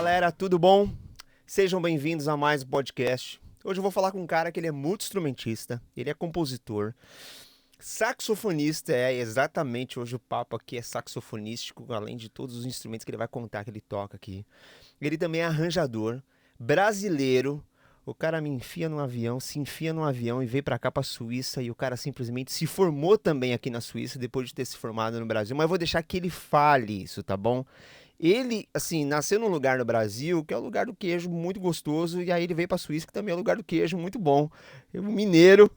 Galera, tudo bom? Sejam bem-vindos a mais um podcast. Hoje eu vou falar com um cara que ele é multi-instrumentista, ele é compositor, saxofonista, exatamente, hoje o papo aqui é saxofonístico, além de todos os instrumentos que ele vai contar que ele toca aqui. Ele também é arranjador, brasileiro, o cara me enfia num avião, se enfia num avião e veio pra cá pra Suíça e o cara simplesmente se formou também aqui na Suíça depois de ter se formado no Brasil, mas eu vou deixar que ele fale isso, tá bom? Ele, assim, nasceu num lugar no Brasil que é o lugar do queijo muito gostoso, e aí ele veio pra Suíça, que também é um lugar do queijo muito bom. Eu, mineiro,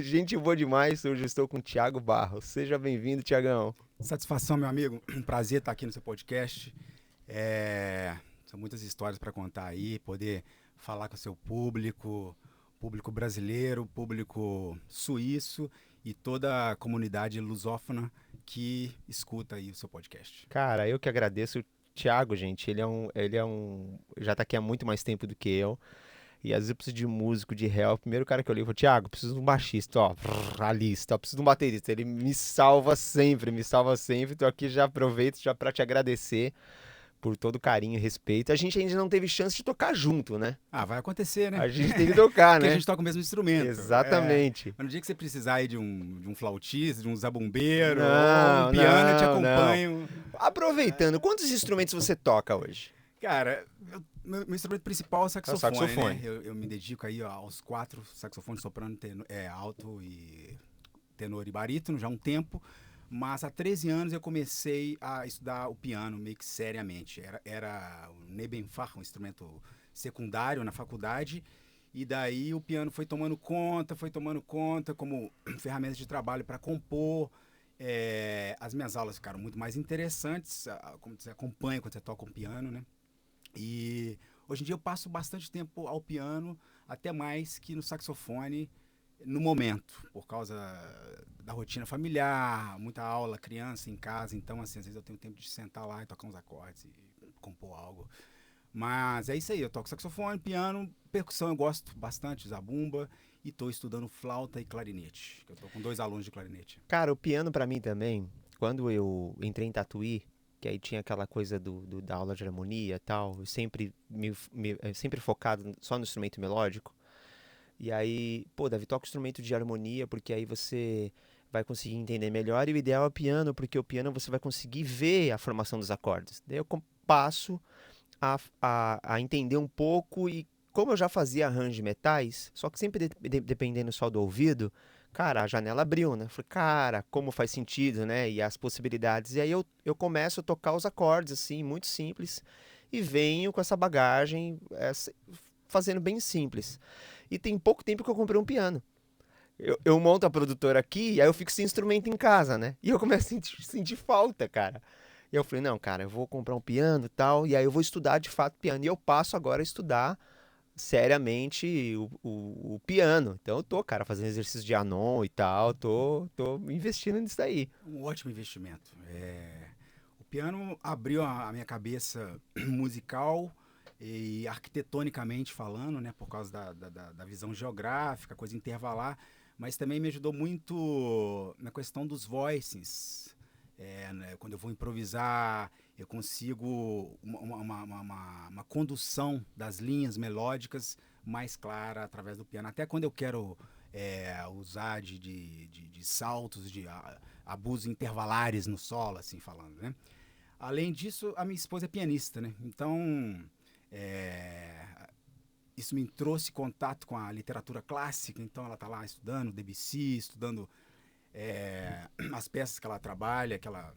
gente boa demais. Hoje eu estou com o Thiago Barros. Seja bem-vindo, Thiagão. Satisfação, meu amigo. Um prazer estar aqui no seu podcast. São muitas histórias para contar aí, poder falar com o seu público brasileiro, público suíço e toda a comunidade lusófona que escuta aí o seu podcast. Cara, eu que agradeço. O Thiago, gente, já tá aqui há muito mais tempo do que eu. E às vezes eu preciso de um músico, de help. O primeiro cara que eu ligo, Thiago, preciso de um baixista, ó, a lista, ó, preciso de um baterista. Ele me salva sempre, me salva sempre. Tô aqui, já aproveito já pra te agradecer por todo o carinho e respeito. A gente ainda não teve chance de tocar junto, né? Vai acontecer, né? A gente tem que tocar, Porque a né? gente toca o mesmo instrumento. Exatamente. Mas no dia que você precisar aí de um flautista, de um zabumbeiro, ou Não, um piano, eu te não, não. acompanho. Aproveitando, quantos instrumentos você toca hoje? Cara, meu instrumento principal é o saxofone, saxofone. né? Eu me dedico aí aos 4 saxofones, soprano, alto e tenor e barítono já há um tempo. Mas há 13 anos eu comecei a estudar o piano meio que seriamente. Era o Nebenfach, um instrumento secundário na faculdade. E daí o piano foi tomando conta como ferramenta de trabalho para compor. As minhas aulas ficaram muito mais interessantes, como você acompanha quando você toca um piano, né? E hoje em dia eu passo bastante tempo ao piano, até mais que no saxofone, no momento, por causa da rotina familiar, muita aula, criança em casa, então assim, às vezes eu tenho tempo de sentar lá e tocar uns acordes e compor algo. Mas é isso aí, eu toco saxofone, piano, percussão eu gosto bastante, zabumba, e estou estudando flauta e clarinete, que eu estou com 2 alunos de clarinete. Cara, o piano pra mim também, quando eu entrei em Tatuí, que aí tinha aquela coisa da aula de harmonia e tal, eu sempre, sempre focado só no instrumento melódico. E aí, pô, Davi, toca o instrumento de harmonia, porque aí você vai conseguir entender melhor. E o ideal é o piano, porque o piano você vai conseguir ver a formação dos acordes. Daí eu passo a entender um pouco e como eu já fazia arranjo de metais, só que sempre dependendo só do ouvido, cara, a janela abriu, né? Falei, cara, como faz sentido, né? E as possibilidades. E aí eu começo a tocar os acordes, assim, muito simples, e venho com essa bagagem, fazendo bem simples. E tem pouco tempo que eu comprei um piano. Eu monto a produtora aqui, e aí eu fico sem instrumento em casa, né? E eu começo a sentir falta, cara. E eu falei, não, cara, eu vou comprar um piano e tal, e aí eu vou estudar de fato piano. E eu passo agora a estudar seriamente o piano. Então eu tô, cara, fazendo exercício de Anon e tal, tô investindo nisso daí. Um ótimo investimento. O piano abriu a minha cabeça musical e arquitetonicamente falando, né, por causa da visão geográfica, coisa intervalar, mas também me ajudou muito na questão dos voicings. Né, quando eu vou improvisar, eu consigo uma condução das linhas melódicas mais clara através do piano. Até quando eu quero usar de saltos, de abusos intervalares no solo, assim falando, né? Além disso, a minha esposa é pianista, né? Então, isso me trouxe contato com a literatura clássica. Então, ela está lá estudando Debussy, estudando as peças que ela trabalha, que ela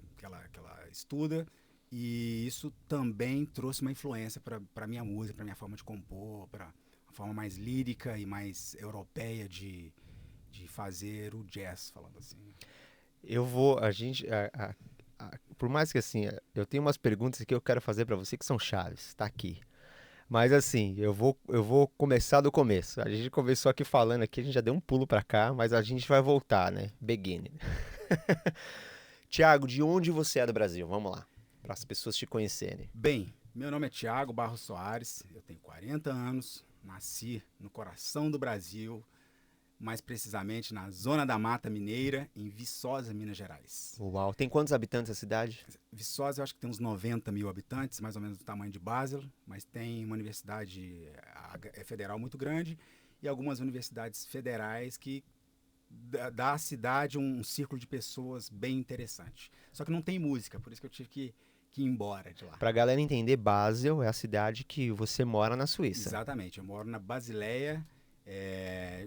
estuda. E isso também trouxe uma influência para a minha música, para a minha forma de compor, para uma forma mais lírica e mais europeia de fazer o jazz, falando assim. Eu vou, a gente, por mais que assim, eu tenho umas perguntas que eu quero fazer pra você que são chaves, tá aqui. Mas assim, eu vou começar do começo. A gente começou aqui falando aqui, a gente já deu um pulo pra cá, mas a gente vai voltar, né? Beginning. Tiago, de onde você é do Brasil? Vamos lá, para as pessoas te conhecerem. Bem, meu nome é Thiago Barros Soares, eu tenho 40 anos, nasci no coração do Brasil, mais precisamente na Zona da Mata Mineira, em Viçosa, Minas Gerais. Uau. Tem quantos habitantes a cidade? Viçosa, eu acho que tem uns 90 mil habitantes, mais ou menos do tamanho de Basel, mas tem uma universidade federal muito grande e algumas universidades federais que dá à cidade um círculo de pessoas bem interessante. Só que não tem música, por isso que eu tive que ir embora de lá. Pra galera entender, Basel é a cidade que você mora na Suíça. Exatamente, eu moro na Basileia,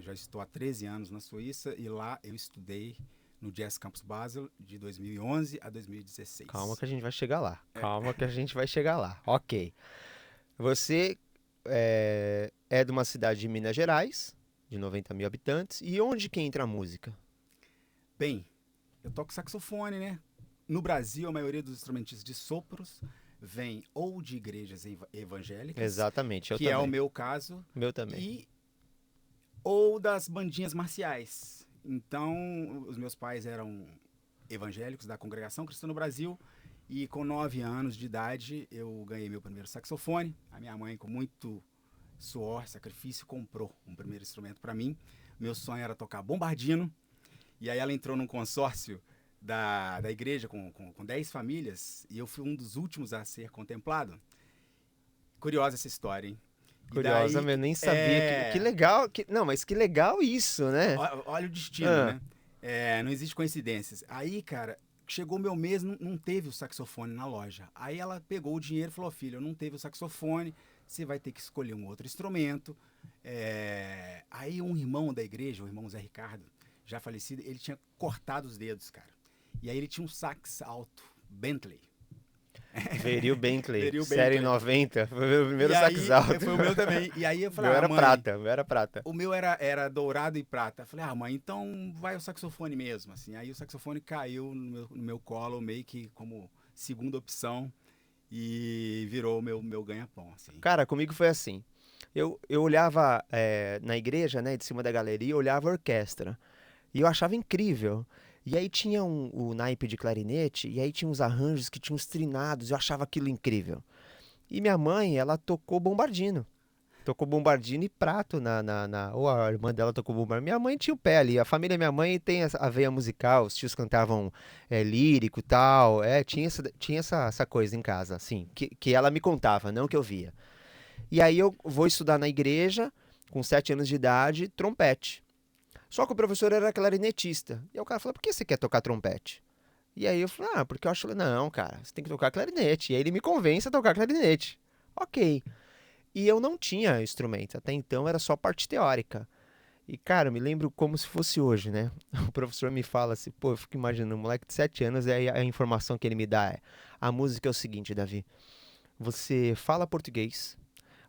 já estou há 13 anos na Suíça e lá eu estudei no Jazz Campus Basel de 2011 a 2016. Calma que a gente vai chegar lá. Calma que a gente vai chegar lá. Ok. Você é de uma cidade de Minas Gerais, de 90 mil habitantes. E onde que entra a música? Bem, eu toco saxofone, né? No Brasil, a maioria dos instrumentistas de sopros vem ou de igrejas evangélicas. Exatamente, eu que também. é o meu caso. Meu também. Ou das bandinhas marciais. Então, os meus pais eram evangélicos da Congregação Cristã no Brasil. E com 9 anos de idade, eu ganhei meu primeiro saxofone. A minha mãe, com muito suor, sacrifício, comprou um primeiro instrumento para mim. Meu sonho era tocar bombardino. E aí ela entrou num consórcio da igreja com 10 famílias. E eu fui um dos últimos a ser contemplado. Curiosa essa história, hein? Curiosa, eu nem sabia. Que legal. Não, mas que legal isso, né? Olha o destino, né? Não existe coincidências. Aí, cara, chegou meu mês, não teve o saxofone na loja. Aí ela pegou o dinheiro e falou, filho, não teve o saxofone, você vai ter que escolher um outro instrumento. Aí um irmão da igreja, o irmão Zé Ricardo, já falecido, ele tinha cortado os dedos, cara. E aí ele tinha um sax alto, Bentley. Veril Bentley, série 90, foi o meu primeiro sax alto. Foi o meu também. E aí eu falei, meu era mãe, prata, meu era prata. O meu era dourado e prata. Eu falei, mãe, então vai o saxofone mesmo, assim. Aí o saxofone caiu no meu colo, meio que como segunda opção, e virou o meu ganha-pão, assim. Cara, comigo foi assim. Eu olhava na igreja, né, de cima da galeria, eu olhava a orquestra. E eu achava incrível. E aí tinha o naipe de clarinete, e aí tinha uns arranjos que tinham os trinados, eu achava aquilo incrível. E minha mãe, ela tocou bombardino. Tocou bombardino e prato ou a irmã dela tocou bombardino. Minha mãe tinha o pé ali. A família da minha mãe tem a veia musical, os tios cantavam lírico e tal. Tinha essa coisa em casa, assim, que ela me contava, não que eu via. E aí eu vou estudar na igreja, com 7 anos de idade, trompete. Só que o professor era clarinetista. E aí o cara falou, por que você quer tocar trompete? E aí eu falei, porque eu acho... Não, cara, você tem que tocar clarinete. E aí ele me convence a tocar clarinete. Ok. E eu não tinha instrumento. Até então era só parte teórica. E, cara, eu me lembro como se fosse hoje, né? O professor me fala assim, eu fico imaginando, um moleque de 7 anos, e aí a informação que ele me dá a música é o seguinte, Davi. Você fala português,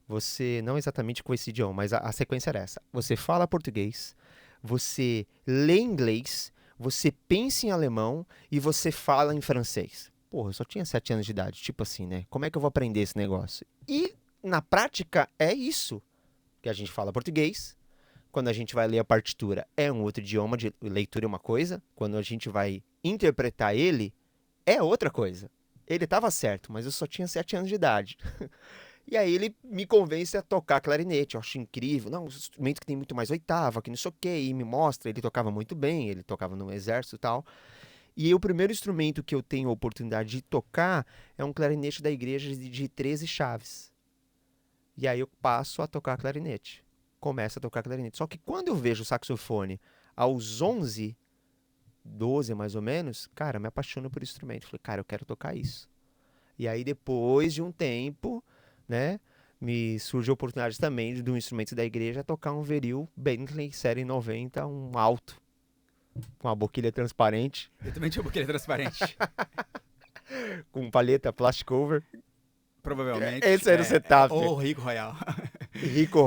você, não exatamente com esse idioma, mas a sequência era essa. Você fala português, você lê inglês, você pensa em alemão e você fala em francês. Porra, eu só tinha 7 anos de idade, tipo assim, né? Como é que eu vou aprender esse negócio? E, na prática, é isso. Que a gente fala português, quando a gente vai ler a partitura é um outro idioma, de leitura é uma coisa, quando a gente vai interpretar ele, é outra coisa. Ele estava certo, mas eu só tinha 7 anos de idade. E aí ele me convence a tocar clarinete, eu acho incrível. Não, um instrumento que tem muito mais oitava, que não sei o quê, e me mostra, ele tocava muito bem, ele tocava no exército e tal. E o primeiro instrumento que eu tenho a oportunidade de tocar é um clarinete da igreja de 13 chaves. E aí eu passo a tocar clarinete. Começo a tocar clarinete. Só que quando eu vejo o saxofone aos 11, 12 mais ou menos, cara, eu me apaixono por instrumento. Falei, cara, eu quero tocar isso. E aí depois de um tempo, né, me surge a oportunidade também de um instrumento da igreja tocar um Veril Bentley série 90, um alto, com a boquilha transparente. Eu também tinha boquilha transparente. Com palheta plastic over. Provavelmente. Esse era o setup. Ou Rico Royal. Rico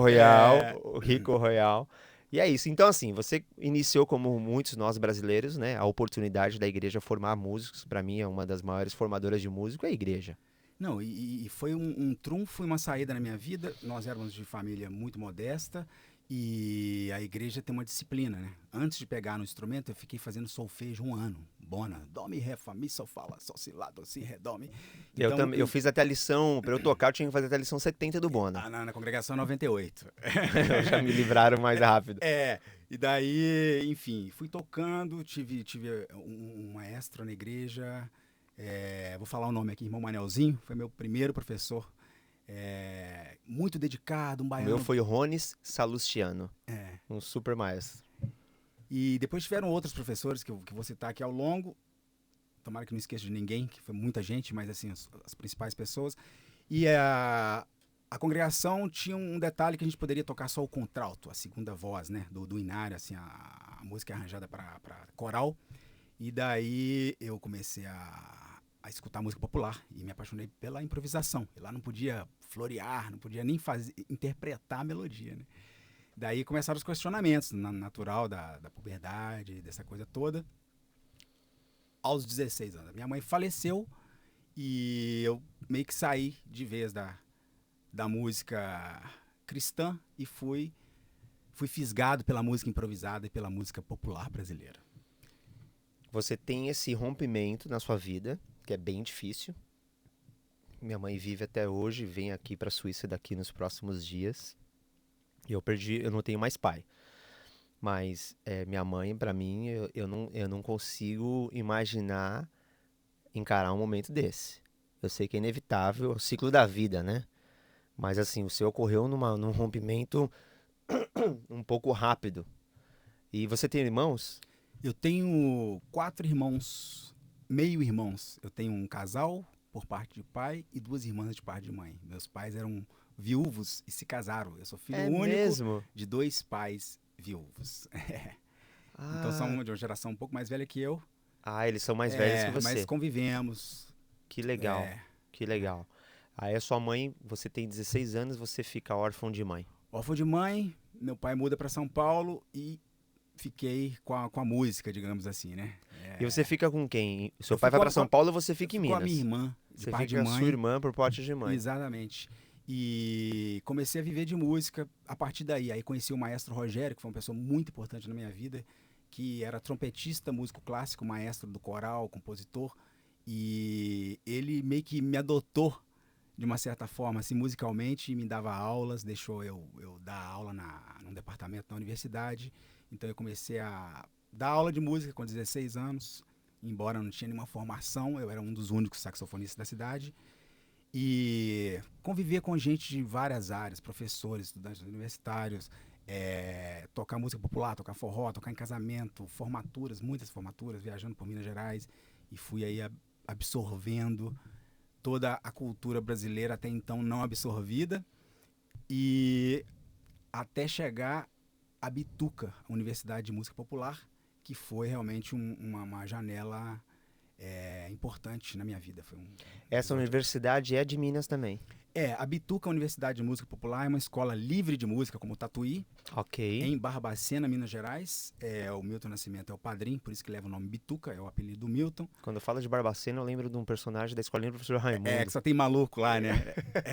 Royal. E é isso. Então, assim, você iniciou, como muitos nós brasileiros, né, a oportunidade da igreja formar músicos. Para mim, é uma das maiores formadoras de músico, é a igreja. Não, e foi um trunfo e uma saída na minha vida. Nós éramos de família muito modesta e a igreja tem uma disciplina, né? Antes de pegar no instrumento, eu fiquei fazendo solfejo 1 ano. Bona, dó, mi, ré, fá, mi, sol, fá, lá, sol, si, lá, do, si, ré, dó, mi. Então, eu fiz até a lição, para eu tocar, eu tinha que fazer até a lição 70 do Bona. Na congregação 98. Já me livraram mais rápido. E daí, enfim, fui tocando, tive um maestro na igreja, vou falar o nome aqui, irmão Manelzinho, foi meu primeiro professor, muito dedicado, um O meu baiano. foi o Rones Salustiano, é. um super maestro. E depois tiveram outros professores que eu vou citar aqui ao longo, tomara que não esqueça de ninguém, que foi muita gente, mas assim, as principais pessoas. E a congregação tinha um detalhe que a gente poderia tocar só o contralto, a segunda voz, né, do inário, assim, a música é arranjada para coral. E daí eu comecei a escutar música popular e me apaixonei pela improvisação. E lá não podia florear, não podia nem interpretar a melodia, né? Daí começaram os questionamentos, natural da puberdade, dessa coisa toda. Aos 16 anos, minha mãe faleceu e eu meio que saí de vez da música cristã e fui fisgado pela música improvisada e pela música popular brasileira. Você tem esse rompimento na sua vida, que é bem difícil. Minha mãe vive até hoje, vem aqui para a Suíça daqui nos próximos dias. E eu não tenho mais pai. Mas minha mãe, para mim, eu não consigo imaginar encarar um momento desse. Eu sei que é inevitável, é o ciclo da vida, né? Mas assim, o seu ocorreu num rompimento um pouco rápido. E você tem irmãos? Eu tenho 4 irmãos, meio-irmãos. Eu tenho um casal por parte de pai e 2 irmãs de parte de mãe. Meus pais eram viúvos e se casaram. Eu sou filho É único mesmo? de 2 pais viúvos. Então Ah, são de uma geração um pouco mais velha que eu. eles são mais velhos que Mas você. convivemos. Que legal, É, que legal. Aí a sua mãe, você tem 16 anos, você fica órfão de mãe. órfão de mãe, meu pai muda para São Paulo e fiquei com a música, digamos assim, né? E você fica com quem? O seu Eu pai vai fico para São Paulo e você fica em com a minha Minas. irmã, de Você par de fica com a sua mãe. irmã por parte de mãe. Exatamente. E comecei a viver de música a partir daí. Aí conheci o maestro Rogério, que foi uma pessoa muito importante na minha vida, que era trompetista, músico clássico, maestro do coral, compositor. E ele meio que me adotou de uma certa forma, assim, musicalmente, e me dava aulas, deixou eu dar aula num departamento da universidade. Então eu comecei a dar aula de música com 16 anos, embora não tinha nenhuma formação, eu era um dos únicos saxofonistas da cidade. E conviver com gente de várias áreas, professores, estudantes universitários, tocar música popular, tocar forró, tocar em casamento, formaturas, muitas formaturas, viajando por Minas Gerais. E fui aí absorvendo toda a cultura brasileira até então não absorvida e até chegar a Bituca, a Universidade de Música Popular, que foi realmente uma janela importante na minha vida. Foi um Essa episódio. universidade é de Minas também. A Bituca Universidade de Música Popular é uma escola livre de música, como o Tatuí, Ok. em Barbacena, Minas Gerais. O Milton Nascimento é o padrinho, por isso que leva o nome Bituca, é o apelido do Milton. Quando fala de Barbacena, eu lembro de um personagem da escolinha do professor Que Raimundo. só tem maluco lá, né?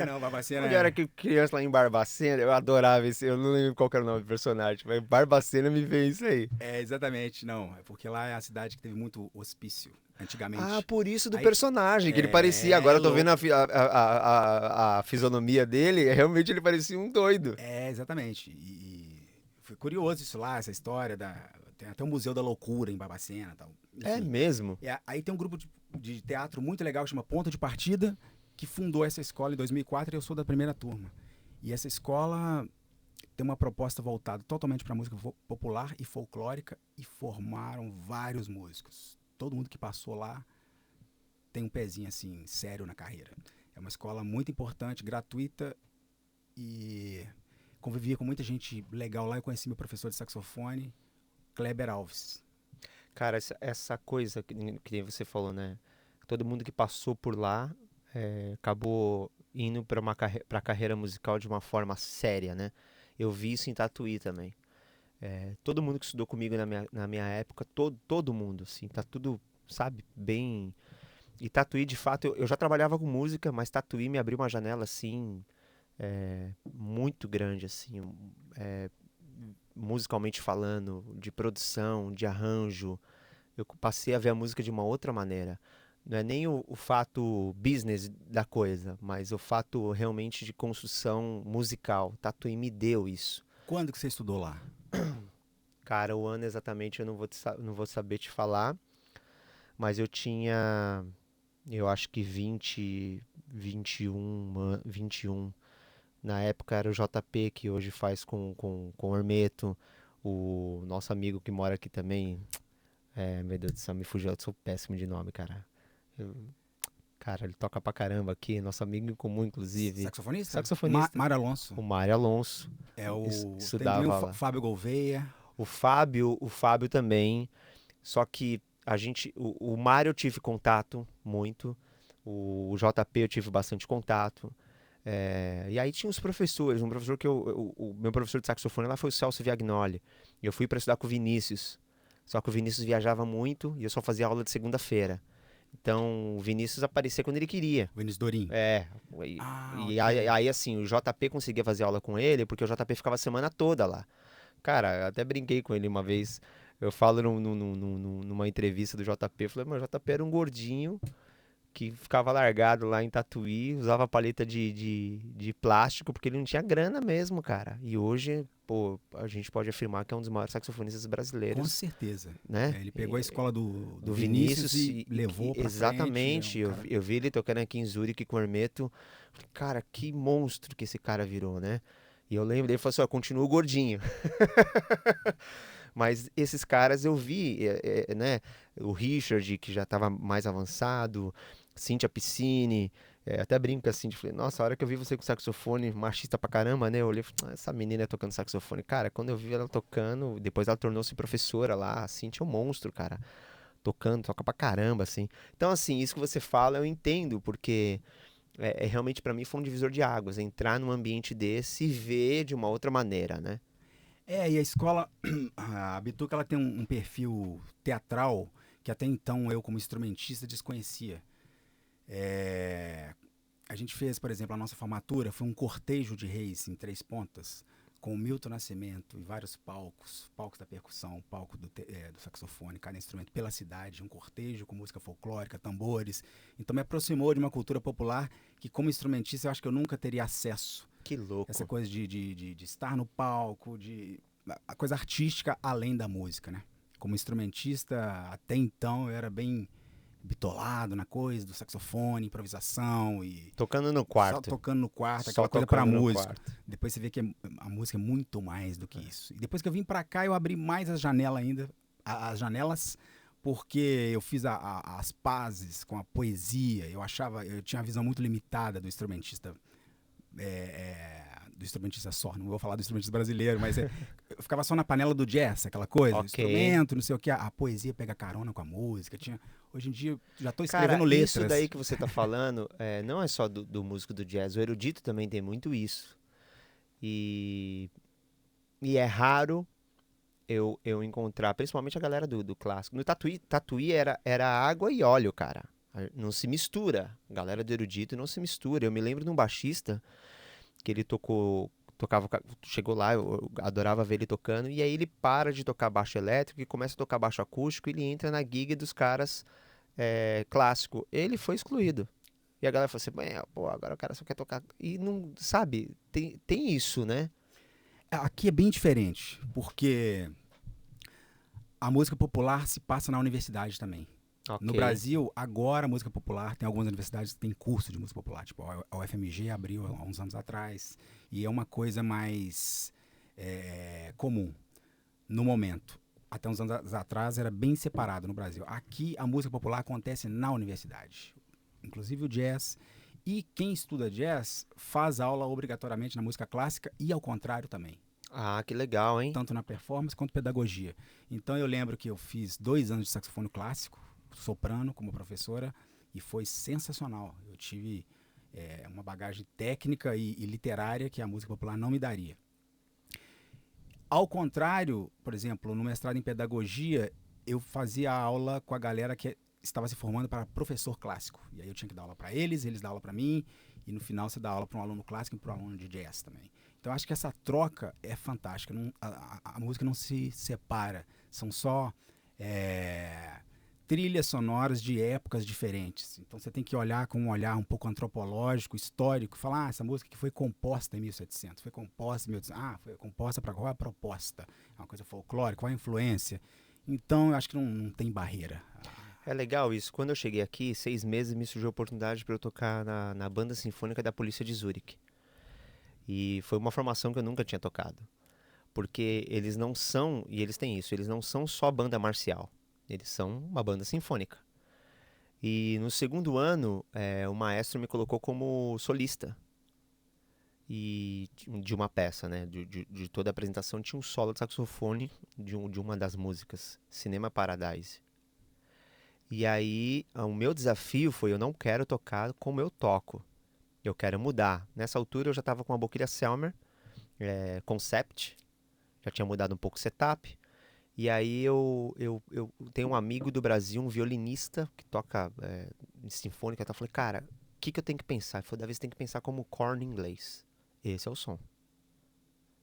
Não, Barbacena Quando eu era criança lá em Barbacena, eu adorava esse. Eu não lembro qual que era o nome do personagem, mas Barbacena me fez isso aí. Exatamente, não. É porque lá é a cidade que teve muito hospício, Ah, antigamente. por isso do Aí, personagem, que ele parecia. Agora eu tô vendo louco. a fisionomia dele, realmente ele parecia um doido. Exatamente. E foi curioso isso lá, essa história tem até o Museu da Loucura em Barbacena e tal. É Enfim. mesmo? Aí tem um grupo de teatro muito legal que chama Ponto de Partida, que fundou essa escola em 2004 e eu sou da primeira turma. E essa escola tem uma proposta voltada totalmente para música popular e folclórica e formaram vários músicos. Todo mundo que passou lá tem um pezinho assim sério na carreira. É uma escola muito importante, gratuita e convivia com muita gente legal lá. Eu conheci meu professor de saxofone, Kleber Alves. Cara, essa coisa que nem você falou, né? Todo mundo que passou por lá acabou indo para para a carreira musical de uma forma séria, né? Eu vi isso em Tatuí também. Todo mundo que estudou comigo na minha época, todo mundo, assim, tá tudo, sabe, bem. E Tatuí, de fato, eu já trabalhava com música, mas Tatuí me abriu uma janela, assim, muito grande, assim, musicalmente falando, de produção, de arranjo. Eu passei a ver a música de uma outra maneira. Não é nem o fato business da coisa, mas o fato realmente de construção musical. Tatuí me deu isso. Quando que você estudou lá? Cara, o ano exatamente eu não vou saber te falar, mas eu tinha, eu acho que 20, 21, 21. Na época era o JP, que hoje faz com o Hermeto, o nosso amigo que mora aqui também. Meu Deus do céu, me fugiu, eu sou péssimo de nome, cara. Eu- Cara, ele toca pra caramba aqui, nosso amigo em comum, inclusive. Saxofonista? Saxofonista. Mário Alonso. O Mário Alonso Tem também o estudava lá. Fábio Gouveia. O Fábio também. Só que o Mário eu tive contato muito. O JP eu tive bastante contato. E aí tinha os professores. Um professor o meu professor de saxofone lá foi o Celso Viagnoli. E eu fui para estudar com o Vinícius. Só que o Vinícius viajava muito e eu só fazia aula de segunda-feira. Então o Vinícius aparecia quando ele queria. Vinícius Dorim. É, e, Ah, e aí, ok. aí, assim, o JP conseguia fazer aula com ele porque o JP ficava a semana toda lá. Cara, eu até brinquei com ele uma vez. Eu falo numa entrevista do JP, eu falei, mas o JP era um gordinho que ficava largado lá em Tatuí, usava paleta de plástico porque ele não tinha grana mesmo, cara. E hoje, pô, a gente pode afirmar que é um dos maiores saxofonistas Com brasileiros, certeza. né? Ele pegou a escola do Do Vinícius Vinícius e levou pra frente. É exatamente, um cara. eu vi ele tocando aqui em Zurique com o Hermeto. Falei, cara, que monstro que esse cara virou, né? E eu lembro dele, falou assim, ó, continua gordinho. Mas esses caras eu vi, né? O Richard, que já estava mais avançado, Cíntia Piscine, até brinco assim, falei, nossa, a hora que eu vi você com saxofone, machista pra caramba, né? Eu olhei e falei, essa menina tocando saxofone. Cara, quando eu vi ela tocando, depois ela tornou-se professora lá, a Cíntia é um monstro, cara. Tocando, toca pra caramba, assim. Então, assim, isso que você fala eu entendo, porque realmente pra mim foi um divisor de águas, entrar num ambiente desse e ver de uma outra maneira, né? E a escola, a Bituca, ela tem um perfil teatral que até então eu, como instrumentista, desconhecia. É, a gente fez, por exemplo, a nossa formatura foi um cortejo de reis em Três Pontas, com o Milton Nascimento e vários palcos, palcos da percussão, palco do saxofone, cada instrumento pela cidade, um cortejo com música folclórica, tambores. Então me aproximou de uma cultura popular que, como instrumentista, eu acho que eu nunca teria acesso. Que Essa louco. coisa de estar no palco, a coisa artística além da música, né? Como instrumentista, até então eu era bem bitolado na coisa do saxofone, improvisação e Tocando no só quarto. tocando no quarto, Só aquela coisa pra tocando no música. quarto. Depois você vê que a música é muito mais do que isso. E depois que eu vim pra cá, eu abri mais as janelas ainda, as janelas, porque eu fiz as pazes com a poesia. Eu tinha uma visão muito limitada do instrumentista só, não vou falar do instrumentista brasileiro, mas eu ficava só na panela do jazz, aquela coisa, Ok. instrumento, não sei o que, a poesia pega carona com a música, hoje em dia eu já estou Cara, escrevendo isso letras. daí que você tá falando não é só do músico do jazz, o erudito também tem muito isso. E, e é raro eu encontrar, principalmente a galera do clássico. No Tatuí era água e óleo, cara. Não se mistura. A galera do erudito não se mistura. Eu me lembro de um baixista que ele chegou lá, eu adorava ver ele tocando, e aí ele para de tocar baixo elétrico e começa a tocar baixo acústico e ele entra na gig dos caras clássico. Ele foi excluído. E a galera falou assim, pô, agora o cara só quer tocar. E não, sabe, tem isso, né? Aqui é bem diferente, porque a música popular se passa na universidade também. No Ok. Brasil, agora a música popular, tem algumas universidades que têm curso de música popular, tipo a UFMG abriu há uns anos atrás, e é uma coisa mais comum no momento. Até uns anos atrás era bem separado no Brasil. Aqui a música popular acontece na universidade, inclusive o jazz. E quem estuda jazz faz aula obrigatoriamente na música clássica e ao contrário também, Ah, que legal, hein? tanto na performance quanto pedagogia. Então eu lembro que eu fiz 2 anos de saxofone clássico, soprano como professora, e foi sensacional. Eu tive uma bagagem técnica e literária que a música popular não me daria. Ao contrário, por exemplo, no mestrado em pedagogia, eu fazia aula com a galera que estava se formando para professor clássico. E aí eu tinha que dar aula para eles davam aula para mim, e no final você dá aula para um aluno clássico e para um aluno de jazz também. Então eu acho que essa troca é fantástica. A música não se separa. São só trilhas sonoras de épocas diferentes. Então você tem que olhar com um olhar um pouco antropológico, histórico, falar, essa música que foi composta em 1700, foi composta em 1800, foi composta para qual é a proposta? É uma coisa folclórica, qual é a influência? Então eu acho que não tem barreira. É legal isso. Quando eu cheguei aqui, 6 meses, me surgiu a oportunidade para eu tocar na banda sinfônica da Polícia de Zurique. E foi uma formação que eu nunca tinha tocado. Porque eles não são, e eles têm isso, eles não são só banda marcial. Eles são uma banda sinfônica. E no segundo ano, o maestro me colocou como solista. E de uma peça, né? De toda a apresentação tinha um solo de saxofone de uma das músicas, Cinema Paradise. E aí, o meu desafio foi: eu não quero tocar como eu toco. Eu quero mudar. Nessa altura eu já estava com a boquilha Selmer, Concept, já tinha mudado um pouco o setup. E aí eu tenho um amigo do Brasil, um violinista que toca em sinfônica. Então eu falei, cara, o que eu tenho que pensar? Ele falou, Davi, você tem que pensar como corno em inglês. Esse é o som.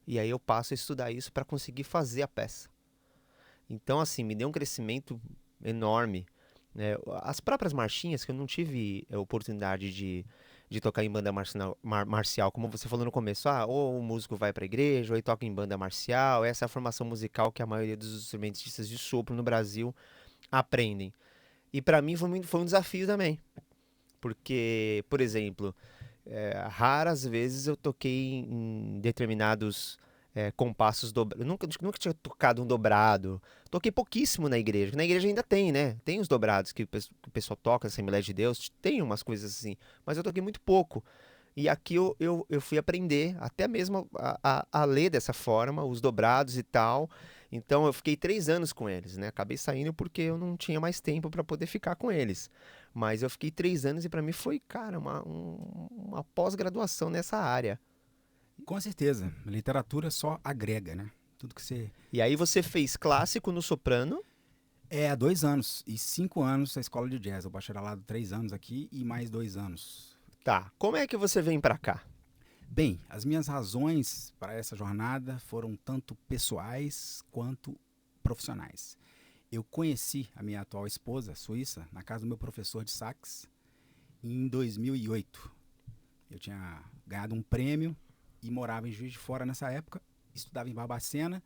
E aí eu passo a estudar isso para conseguir fazer a peça. Então, assim, me deu um crescimento enorme. As próprias marchinhas, que eu não tive a oportunidade de tocar em banda marcial, como você falou no começo, ou o músico vai para a igreja, ou ele toca em banda marcial. Essa é a formação musical que a maioria dos instrumentistas de sopro no Brasil aprendem. E para mim foi um desafio também. Porque, por exemplo, raras vezes eu toquei em determinados compassos dobrados. Nunca tinha tocado um dobrado. Toquei pouquíssimo na igreja. Na igreja ainda tem, né? Tem os dobrados que o pessoal toca, Assembleia de Deus. Tem umas coisas assim. Mas eu toquei muito pouco. E aqui eu fui aprender até mesmo a ler dessa forma, os dobrados e tal. Então eu fiquei 3 anos com eles, né? Acabei saindo porque eu não tinha mais tempo para poder ficar com eles. Mas eu fiquei 3 anos e para mim foi, cara, uma pós-graduação nessa área. Com certeza. A literatura só agrega, né? Tudo que você... E aí você fez clássico no soprano? Há 2 anos e 5 anos na escola de jazz. O bacharelado 3 anos aqui e mais 2 anos. Tá. Como é que você vem pra cá? Bem, as minhas razões para essa jornada foram tanto pessoais quanto profissionais. Eu conheci a minha atual esposa, suíça, na casa do meu professor de sax em 2008. Eu tinha ganhado um prêmio e morava em Juiz de Fora nessa época, estudava em Barbacena